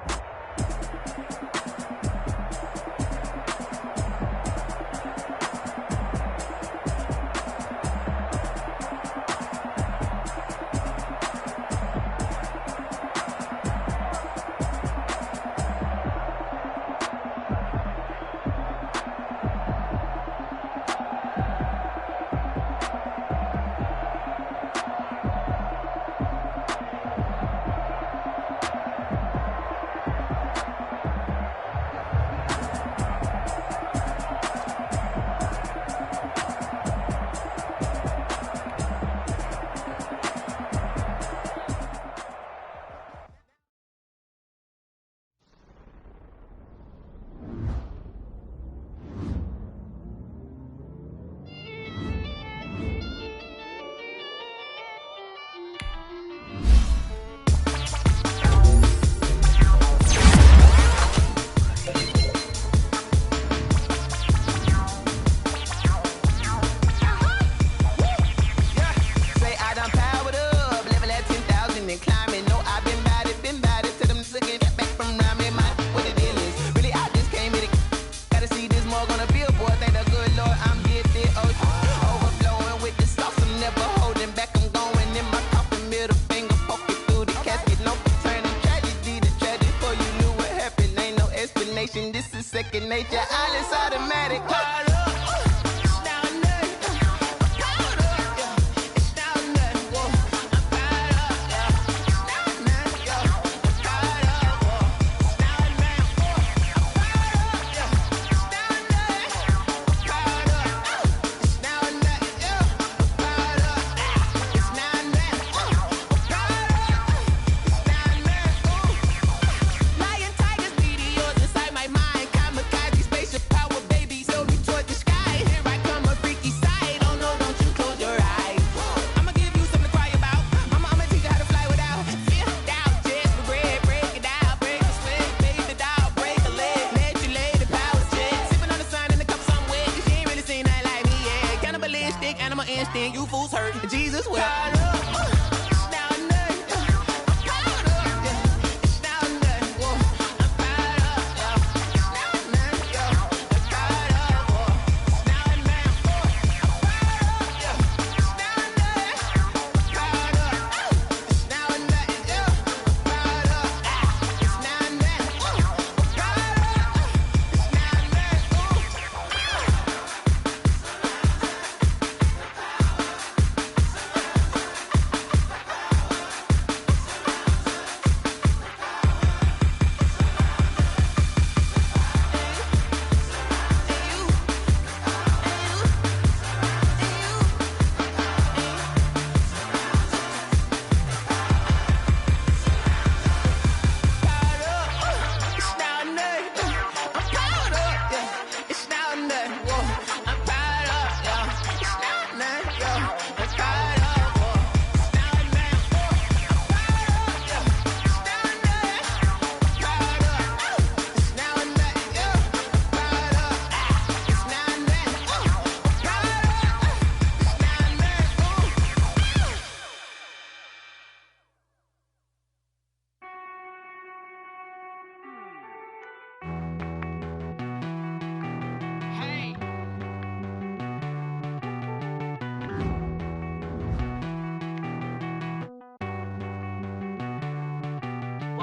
Second nature, all is automatic.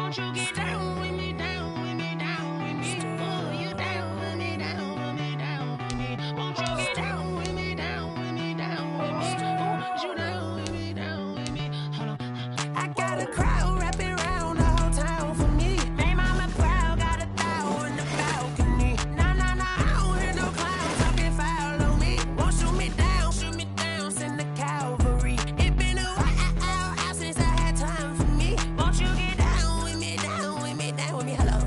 Won't you get down with me, down with me, down with me? Oh, you down with me, down with me, down with me. Won't you get down with me, down with me, down with me? Oh, you down with me, down with me? Hold on. I got a crowd wrapping around the whole town for me. They mama proud, got a thou in the balcony. Nah, nah, nah, I don't hear no clowns talking foul on me. Won't shoot me down, send the cavalry. It been a while since I had time for me. Won't you get down with me, down with me, down with me? Hello.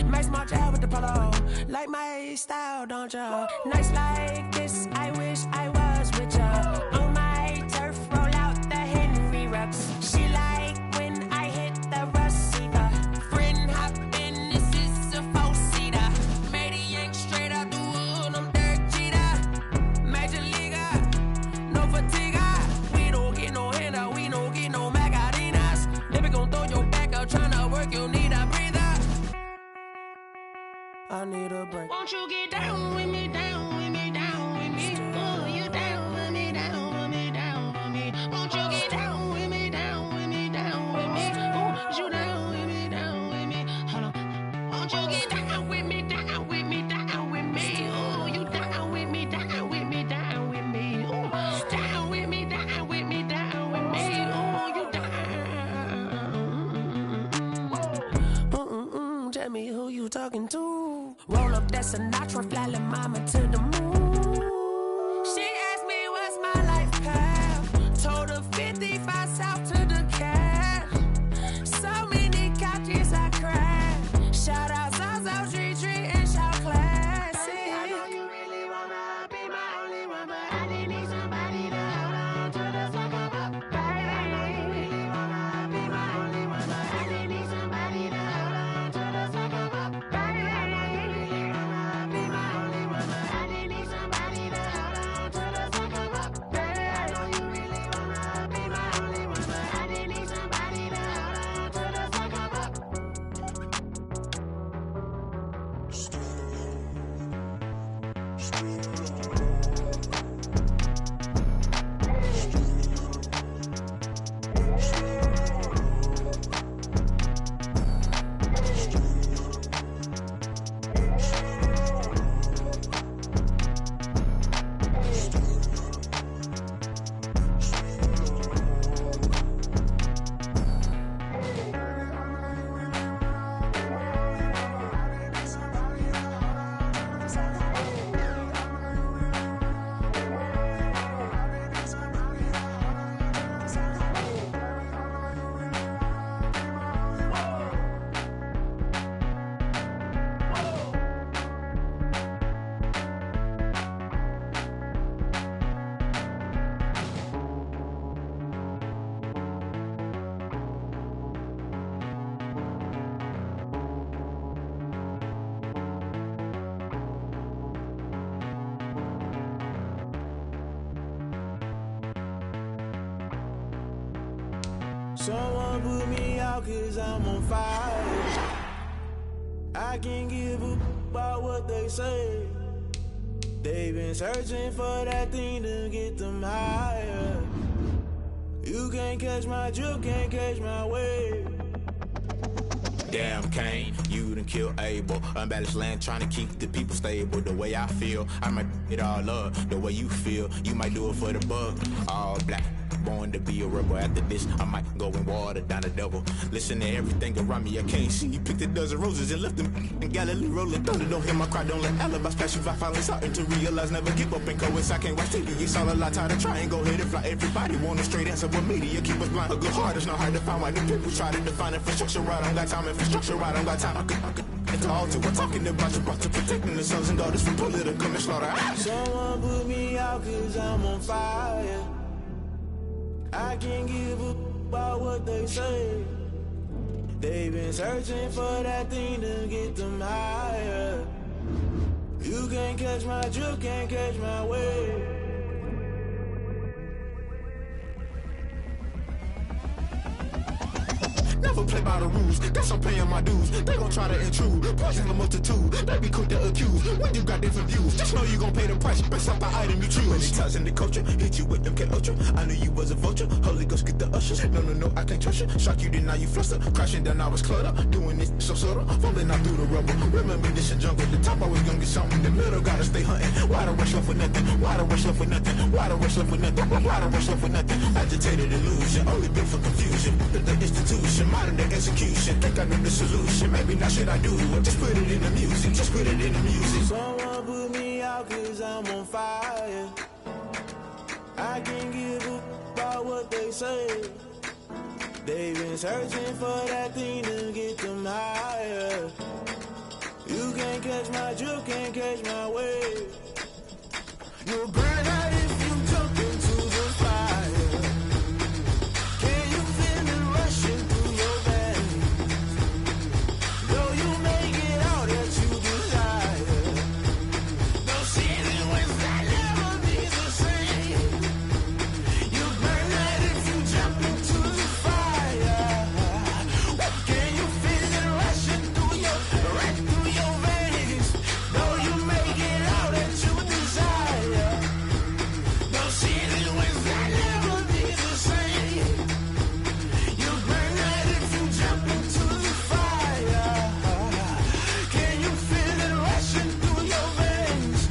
Max March out with the polo. Like my style, don't ya? Nights like this, I wish I was with ya. On my turf, roll out the Henry Rux. She like when I hit the receiver. Friend hop in, this is a four-seater. Made a yank straight out the wood, I'm Derek Jeter. Major leaguer, no fatigue. We don't get no handout, we don't get no Macarinas. Never gon' throw your back out, tryna work, you need a breather. I need a break. Won't you get down with me, down with me, down with me? Oh, you down with me, down with me, down with me? Won't you get down with me, down with me, down with me? Oh, you down with me, down with me? Hold on. Won't you get down with me, down with me, down with me? Oh, you down with me, down with me, down with me? Oh, down with me, down with me, down with me? Oh, you down. Tell me who you talking to. Roll up that Sinatra, fly la mama to the moon. She asked me what's my life path. Told her 55 south to the cash. So many couches I crashed. Shout out Zazo, Tree Tree, and shout classic. I know you really wanna be my only one, but I didn't need somebody to hold on to the sucker up. Baby, I know you really wanna be my only one, but I didn't need somebody to hold on to the sucker up. Baby, I know you really wanna be my only one, but I didn't need somebody to hold on to the sucker up. Baby, I know you really wanna be my only one, but I didn't need somebody to hold on to the sucker up. Someone put me out 'cause I'm on fire. I can't give a about what they say. They've been searching for that thing to get them higher. You can't catch my drift, can't catch my wave. Damn Kane, you done killed Abel. Unbalanced land trying to keep the people stable. The way I feel, I might it all up. The way you feel, you might do it for the buck. All black, born to be a rebel. After this, I might go and water down the devil. Listen to everything around me, I can't see. You picked a dozen roses and left them in Galilee rolling thunder. Don't hear my cry, don't let alibis pass you by. Finally starting to realize, never give up and coexist. I can't watch TV, it's all a lot. Tired of trying, go ahead and fly. Everybody want a straight answer, but media keep us blind. A good heart is not hard to find. Why the people try to define infrastructure right? I don't got time, infrastructure right, I don't got time. I could into all to we're talking about you, brought to protecting the sons and daughters from political and slaughter. Someone put me out 'cause I'm on fire. I can't give a about what they say. They've been searching for that thing to get them higher. You can't catch my drift, can't catch my wave. Never play by the rules, that's I'm paying my dues. They gon' try to intrude, poison the multitude. They be quick to accuse when you got different views. Just know you gon' pay the price based off the item you choose. Many times in the culture, hit you with them can ultra. I knew you was a vulture, Holy Ghost get the ushers. No, I can't trust you. Shock you, then now you fluster. Crashing down, I was cluttered. Doing this so subtle, falling out through the rubble. Remember this in jungle, the top always gonna get something. The middle gotta stay hunting. Why the rush left for nothing? Why the rush left for nothing? Why the rush left for nothing? Why the rush left for nothing? Agitated illusion, only built for confusion. The institution, modern day execution. Think I know the solution. Maybe not shit I do. Just put it in the music. Just put it in the music. Someone put me out 'cause I'm on fire. I can't give up about what they say. They've been searching for that thing to get them higher. You can't catch my drift, can't catch my wave. You'll burn out if you jump into the fire. Can you feel it rushing through your veins? Though you make it all that you desire. No ceiling when that never be the same. You burn out if you jump into the fire. Can you feel it rushing through your veins? Though you make it all that you desire. No ceiling when that never be the same. You burn out if you jump into the fire. Can you feel it rushing through your veins?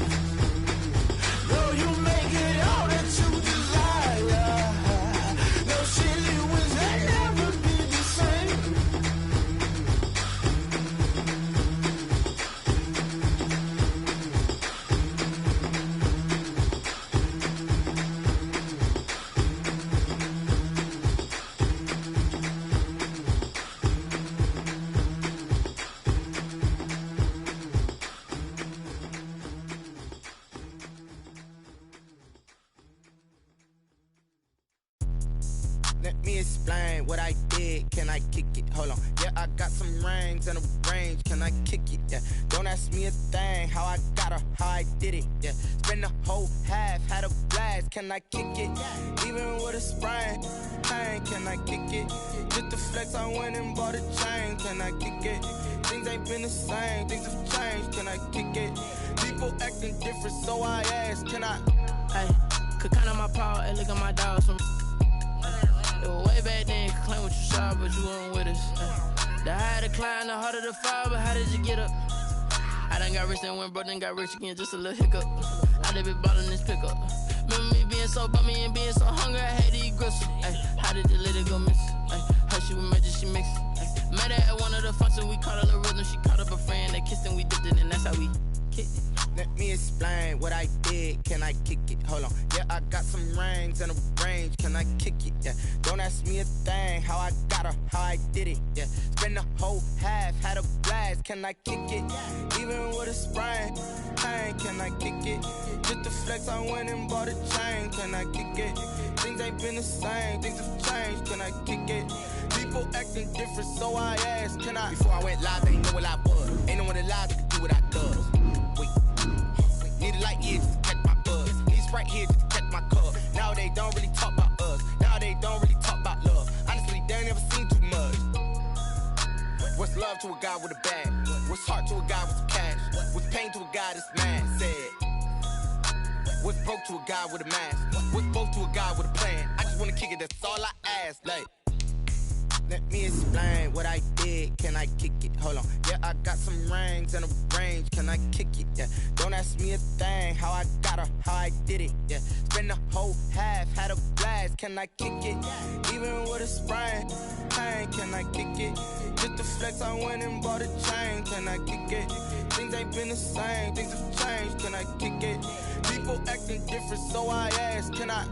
Though you make it all that you desire. No ceiling when that never be the same. Let me explain what I did. Can I kick it? Hold on. Yeah, I got some rings and a range. Can I kick it? Yeah. Don't ask me a thing. How I got her, how I did it. Yeah. Spend the whole half, had a blast. Can I kick it? Even with a sprain. Pain, can I kick it? Just the flex, I went and bought a chain. Can I kick it? Things ain't been the same. Things have changed. Can I kick it? People acting different, so I ask. Can I? Hey, could count on my power and look at my dogs from. It was way back then, you could claim what you saw, but you weren't with us. The higher the climb, the harder the fall, but how did you get up? I done got rich and went broke, then got rich again, just a little hiccup. I done been ballin' this pickup. Remember me being so bummy and being so hungry, I had to eat gristle. Ay, how did you let it go miss? Ay, how she was magic, she mixed. Met her at one of the functions, we caught a little rhythm, she caught up a friend, they kissed and we dipped it, and that's how we kicked it. Let me explain what I did. Can I kick it? Hold on. Yeah, I got some rings and a range. Can I kick it? Yeah. Don't ask me a thing. How I got her, how I did it. Yeah. Spend the whole half, had a blast. Can I kick it? Even with a sprain. Pain, can I kick it? Just the flex, I went and bought a chain. Can I kick it? Things ain't been the same. Things have changed. Can I kick it? People acting different, so I asked. Can I? Before I went live, they ain't know what I was. Ain't no one alive that could do what I does. Need a light here just to catch my buzz. Need Sprite here just to catch my cup. Now they don't really talk about us. Now they don't really talk about love. Honestly, they ain't never seen too much. What's love to a guy with a bag? What's heart to a guy with some cash? What's pain to a guy that's mad? Said. What's broke to a guy with a mask? What's both to a guy with a plan? I just wanna kick it, that's all I ask. Like. Let me explain what I did. Can I kick it? Hold on. Yeah, I got some rings and a range. Can I kick it? Yeah. Don't ask me a thing. How I got her, how I did it. Yeah. Spend the whole half, had a blast. Can I kick it? Even with a sprain. Pain, can I kick it? Just the flex, I went and bought a chain. Can I kick it? Things ain't been the same. Things have changed. Can I kick it? People acting different, so I ask. Can I?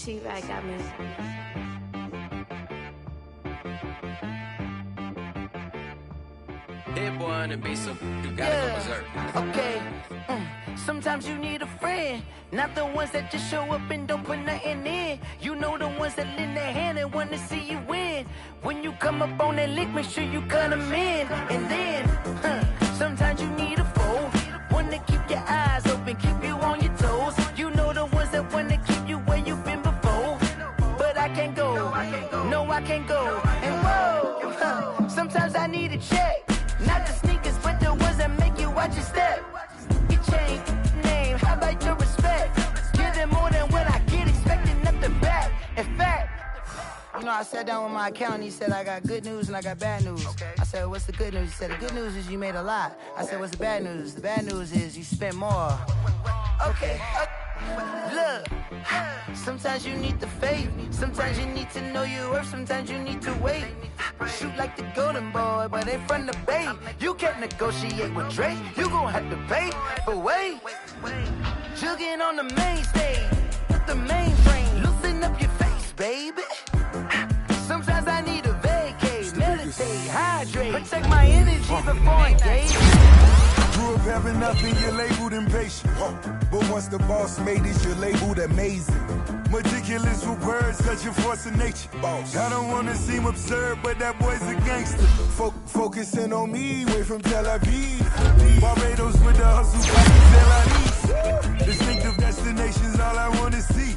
T-Rack got me. Hit boy on the beat, so you gotta go berserk. Okay. Sometimes you need a friend, not the ones that just show up and don't put nothing in. You know the ones that lend their hand and want to see you win. When you come up on that lick, make sure you cut them in. And then, sometimes you need a foe, one to keep your eyes open, keep you on your toes. You know the ones that want to keep you where you've been before. But I can't go, no I can't go. And whoa, sometimes I need a check, not the sneakers, but the ones that make you watch your step. Your chain, name, how about your respect? Give them more than what I get, expecting nothing back. In fact, you know, I sat down with my accountant, he said I got good news and I got bad news. I said, what's the good news? He said, the good news is you made a lot. I said, what's the bad news? The bad news is you spent more. Okay, look, sometimes you need the faith, sometimes you need to know your worth, sometimes you need to wait. Shoot like the golden boy, but ain't from the bay. You can't negotiate with Drake, you gon' have to pay. But wait, jugging on the main stage, with the mainframe, loosen up your face, baby. Sometimes I need a vacate, meditate, hydrate, protect my energy before engage. Grew up having nothing, you're labeled impatient. But once the boss made it, you're labeled amazing. Meticulous with words, cause you're force of nature. I don't wanna seem absurd, but that boy's a gangster. Focusing on me, way from Tel Aviv. Barbados with the hustle, pockets, distinctive destinations, all I wanna see.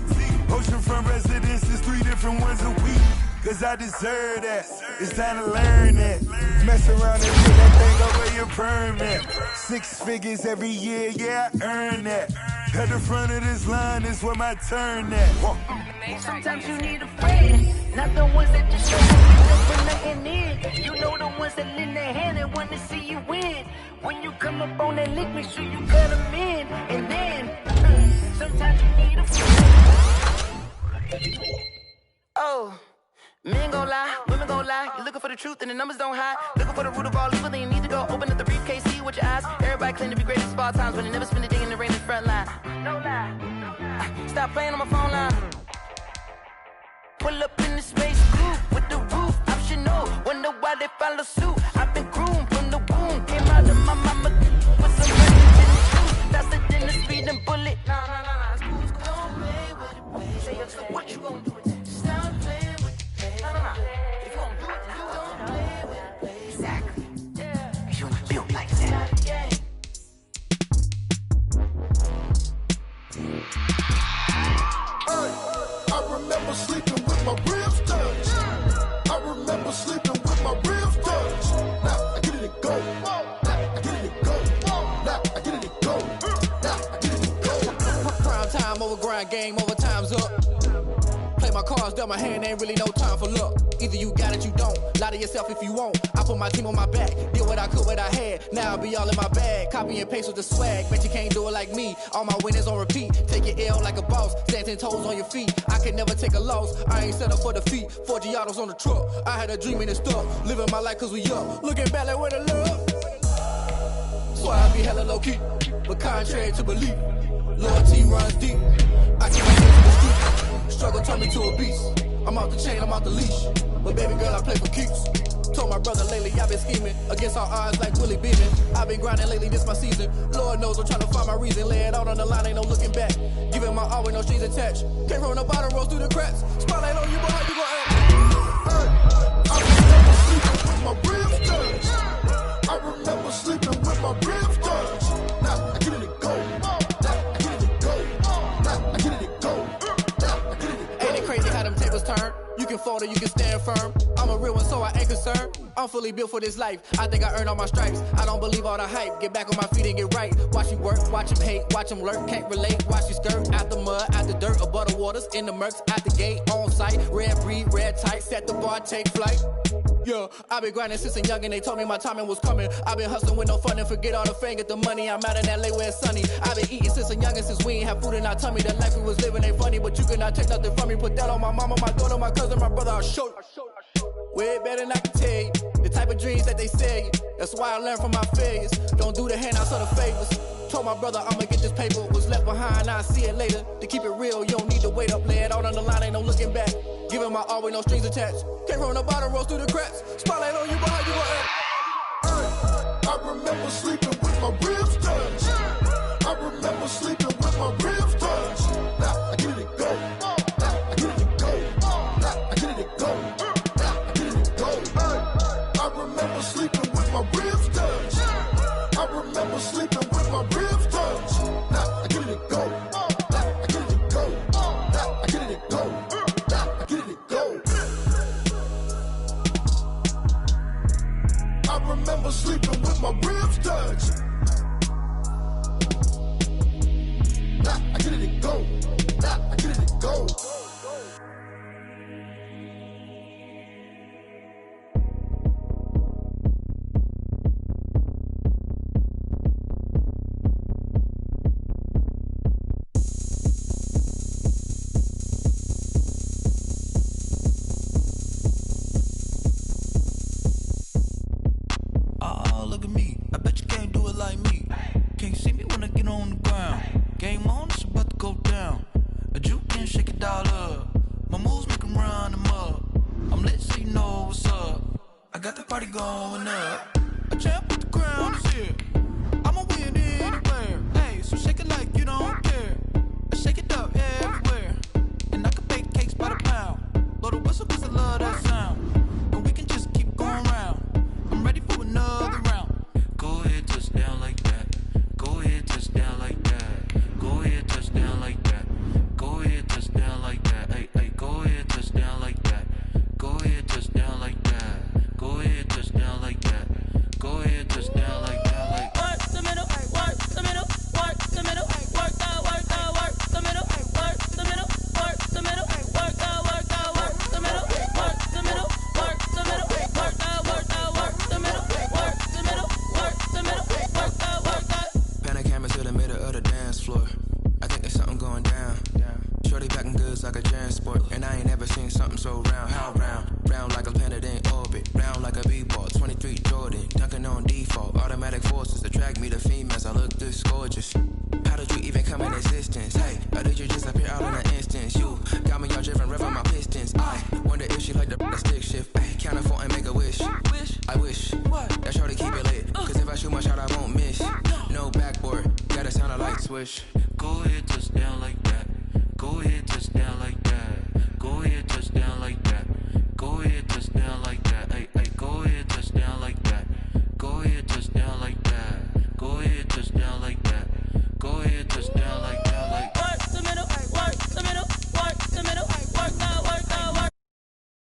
Oceanfront residences, 3 different ones a week. Cause I deserve that, it's time to learn that. Mess around and put that thing over your permit. 6 figures every year, yeah, I earn that. At the front of this line is where my turn at. Sometimes you need a friend, not the ones that just show up and don't put nothing in. You know the ones that lend their hand and want to see you win. When you come up on that lick, make sure you cut them in. And then, sometimes you need a friend. Oh. Men gon' lie, women gon' lie. You're looking for the truth and the numbers don't hide. Looking for the root of all evil, then you need to go open up the briefcase, see with your eyes. Everybody claim to be greatest of all times, but they never spend a day in the rain in the front line. No lie. Stop playing on my phone line. Pull up in the space coupe with the roof optional. Wonder why they follow suit. I've been groomed from the womb. Came out of my mama with some money in the truth. Faster than the speeding bullet. Nah. Don't play with it, baby. Say what you gon' do? Stop playing. If you gon' do it, you don't play with it, baby. Exactly. Cause you ain't built like that. I remember sleeping with my ribs touched. I remember sleeping with my ribs touched. Now I get it and go. Now I get it and go. Now I get it and go. Now I get it and go. Prime time over grind game, over time's up. Play my cards, dealt my hand, ain't really no time for luck. Either you got it, you don't. Lie to yourself if you won't. I put my team on my back, did what I could, what I had. Now I be all in my bag, copy and paste with the swag. Bet you can't do it like me. All my winners on repeat. Take your L like a boss, stand 10 toes on your feet. I can never take a loss. I ain't set up for defeat. 4 Giottos on the truck. I had a dream and it stuck. Living my life cause we up. Looking back like where the love. So I be hella low key, but contrary to belief, loyalty runs deep. I keep my hands in the street. Struggle turned me to a beast. I'm out the chain, I'm out the leash. But baby girl, I play for keeps. Told my brother lately, I've been scheming against all odds like Willie Beeman. I've been grinding lately, this my season. Lord knows I'm trying to find my reason. Lay it out on the line, ain't no looking back. Giving my all with no strings attached. Can't roll no bottom, rolls through the cracks. Spotlight on you, but how you gon' act? I remember sleeping with my ribs touched. I remember sleeping with my ribs touched. Now I get it and go. Now I get it and go. Now I get it and go. Ain't it crazy how them tables turn? You can fold or you can stand firm. I'm a real one, so I ain't concerned. I'm fully built for this life. I think I earned all my stripes. I don't believe all the hype. Get back on my feet and get right. Watch you work, watch him hate, watch him lurk. Can't relate, watch you skirt. Out the mud, out the dirt, above the waters, in the murks, out the gate, on site. Red breed, red tight, set the bar, take flight. Yeah, I been grinding since a young and they told me my timing was coming. I been hustling with no fun and forget all the fame, get the money. I'm out in LA where it's sunny. I been eating since a young and since we ain't have food in our tummy. The life we was living ain't funny, but you cannot take nothing from me. Put that on my mama, my daughter, my cousin, my brother, I'll show you. Way better than I can tell you. The type of dreams that they sell you. That's why I learned from my failures. Don't do the handouts of the favors. Told my brother I'ma get this paper. Was left behind, I'll see it later. To keep it real, you don't need to wait up. Lay it out on the line, ain't no looking back. Giving my all with no strings attached. Came from the bottom, rose through the cracks. Spotlight on you, but how you gon' act? I remember sleeping with my ribs touched. I remember sleeping with my ribs touched. Now I get it go. Now I get it go. Now I get it go. Now I get it go. I remember sleeping with my ribs touched. I remember sleeping with my ribs touched. Now I get it go. Now I get it go. Now I get it go. Now I get it go. I remember sleeping with my ribs touched. Now I get it go. Now I get it go. Oh, look at me. I bet you can't do it like me. Can't see me when I get on the ground. Game on, it's about to go down. A juke and shake it all up. My moves make 'em run them up. I'm lit so you know what's up. I got the party going up. A champ with the crown is here. I'ma win anywhere. Hey, so shake it like you don't care. I shake it up everywhere. And I can bake cakes by the pound. Blow the whistle 'cause I love that sound. And we can just keep going round. I'm ready for another round. Go ahead, touch down like that. Go ahead, touch down like that. Go ahead, touch down like that. Go ahead, touch down like that. Hey, hey, go ahead, touch down like that. Go ahead, touch down like that. Go ahead, touch down like that. Go ahead, touch down like that. Like work the middle, work the middle, work the middle, work that, work that, work the middle, work the middle, work the middle, work that, work that, work the middle, work the middle, work the middle, work that, work that, work the middle, work the middle, work the middle, work that, work that. Panic camera to the middle of the dance floor. I think there's something going down. Shorty packing goods like a transport, and I ain't never seen something so round. How round? Round like a planet in orbit. Round like a b-ball. 23 Jordan, dunking on default. Automatic forces attract me to females. I look this gorgeous. How did you even come in existence? Hey, or did you just appear out in an instance? You got me all driven, revving my pistons. I wonder if she like the stick shift. Ay, count to 4 and make a wish. I wish that shorty keep it lit. 'Cause if I shoot my shot, I won't miss. No backboard, gotta sound a light switch. go ahead, touch down like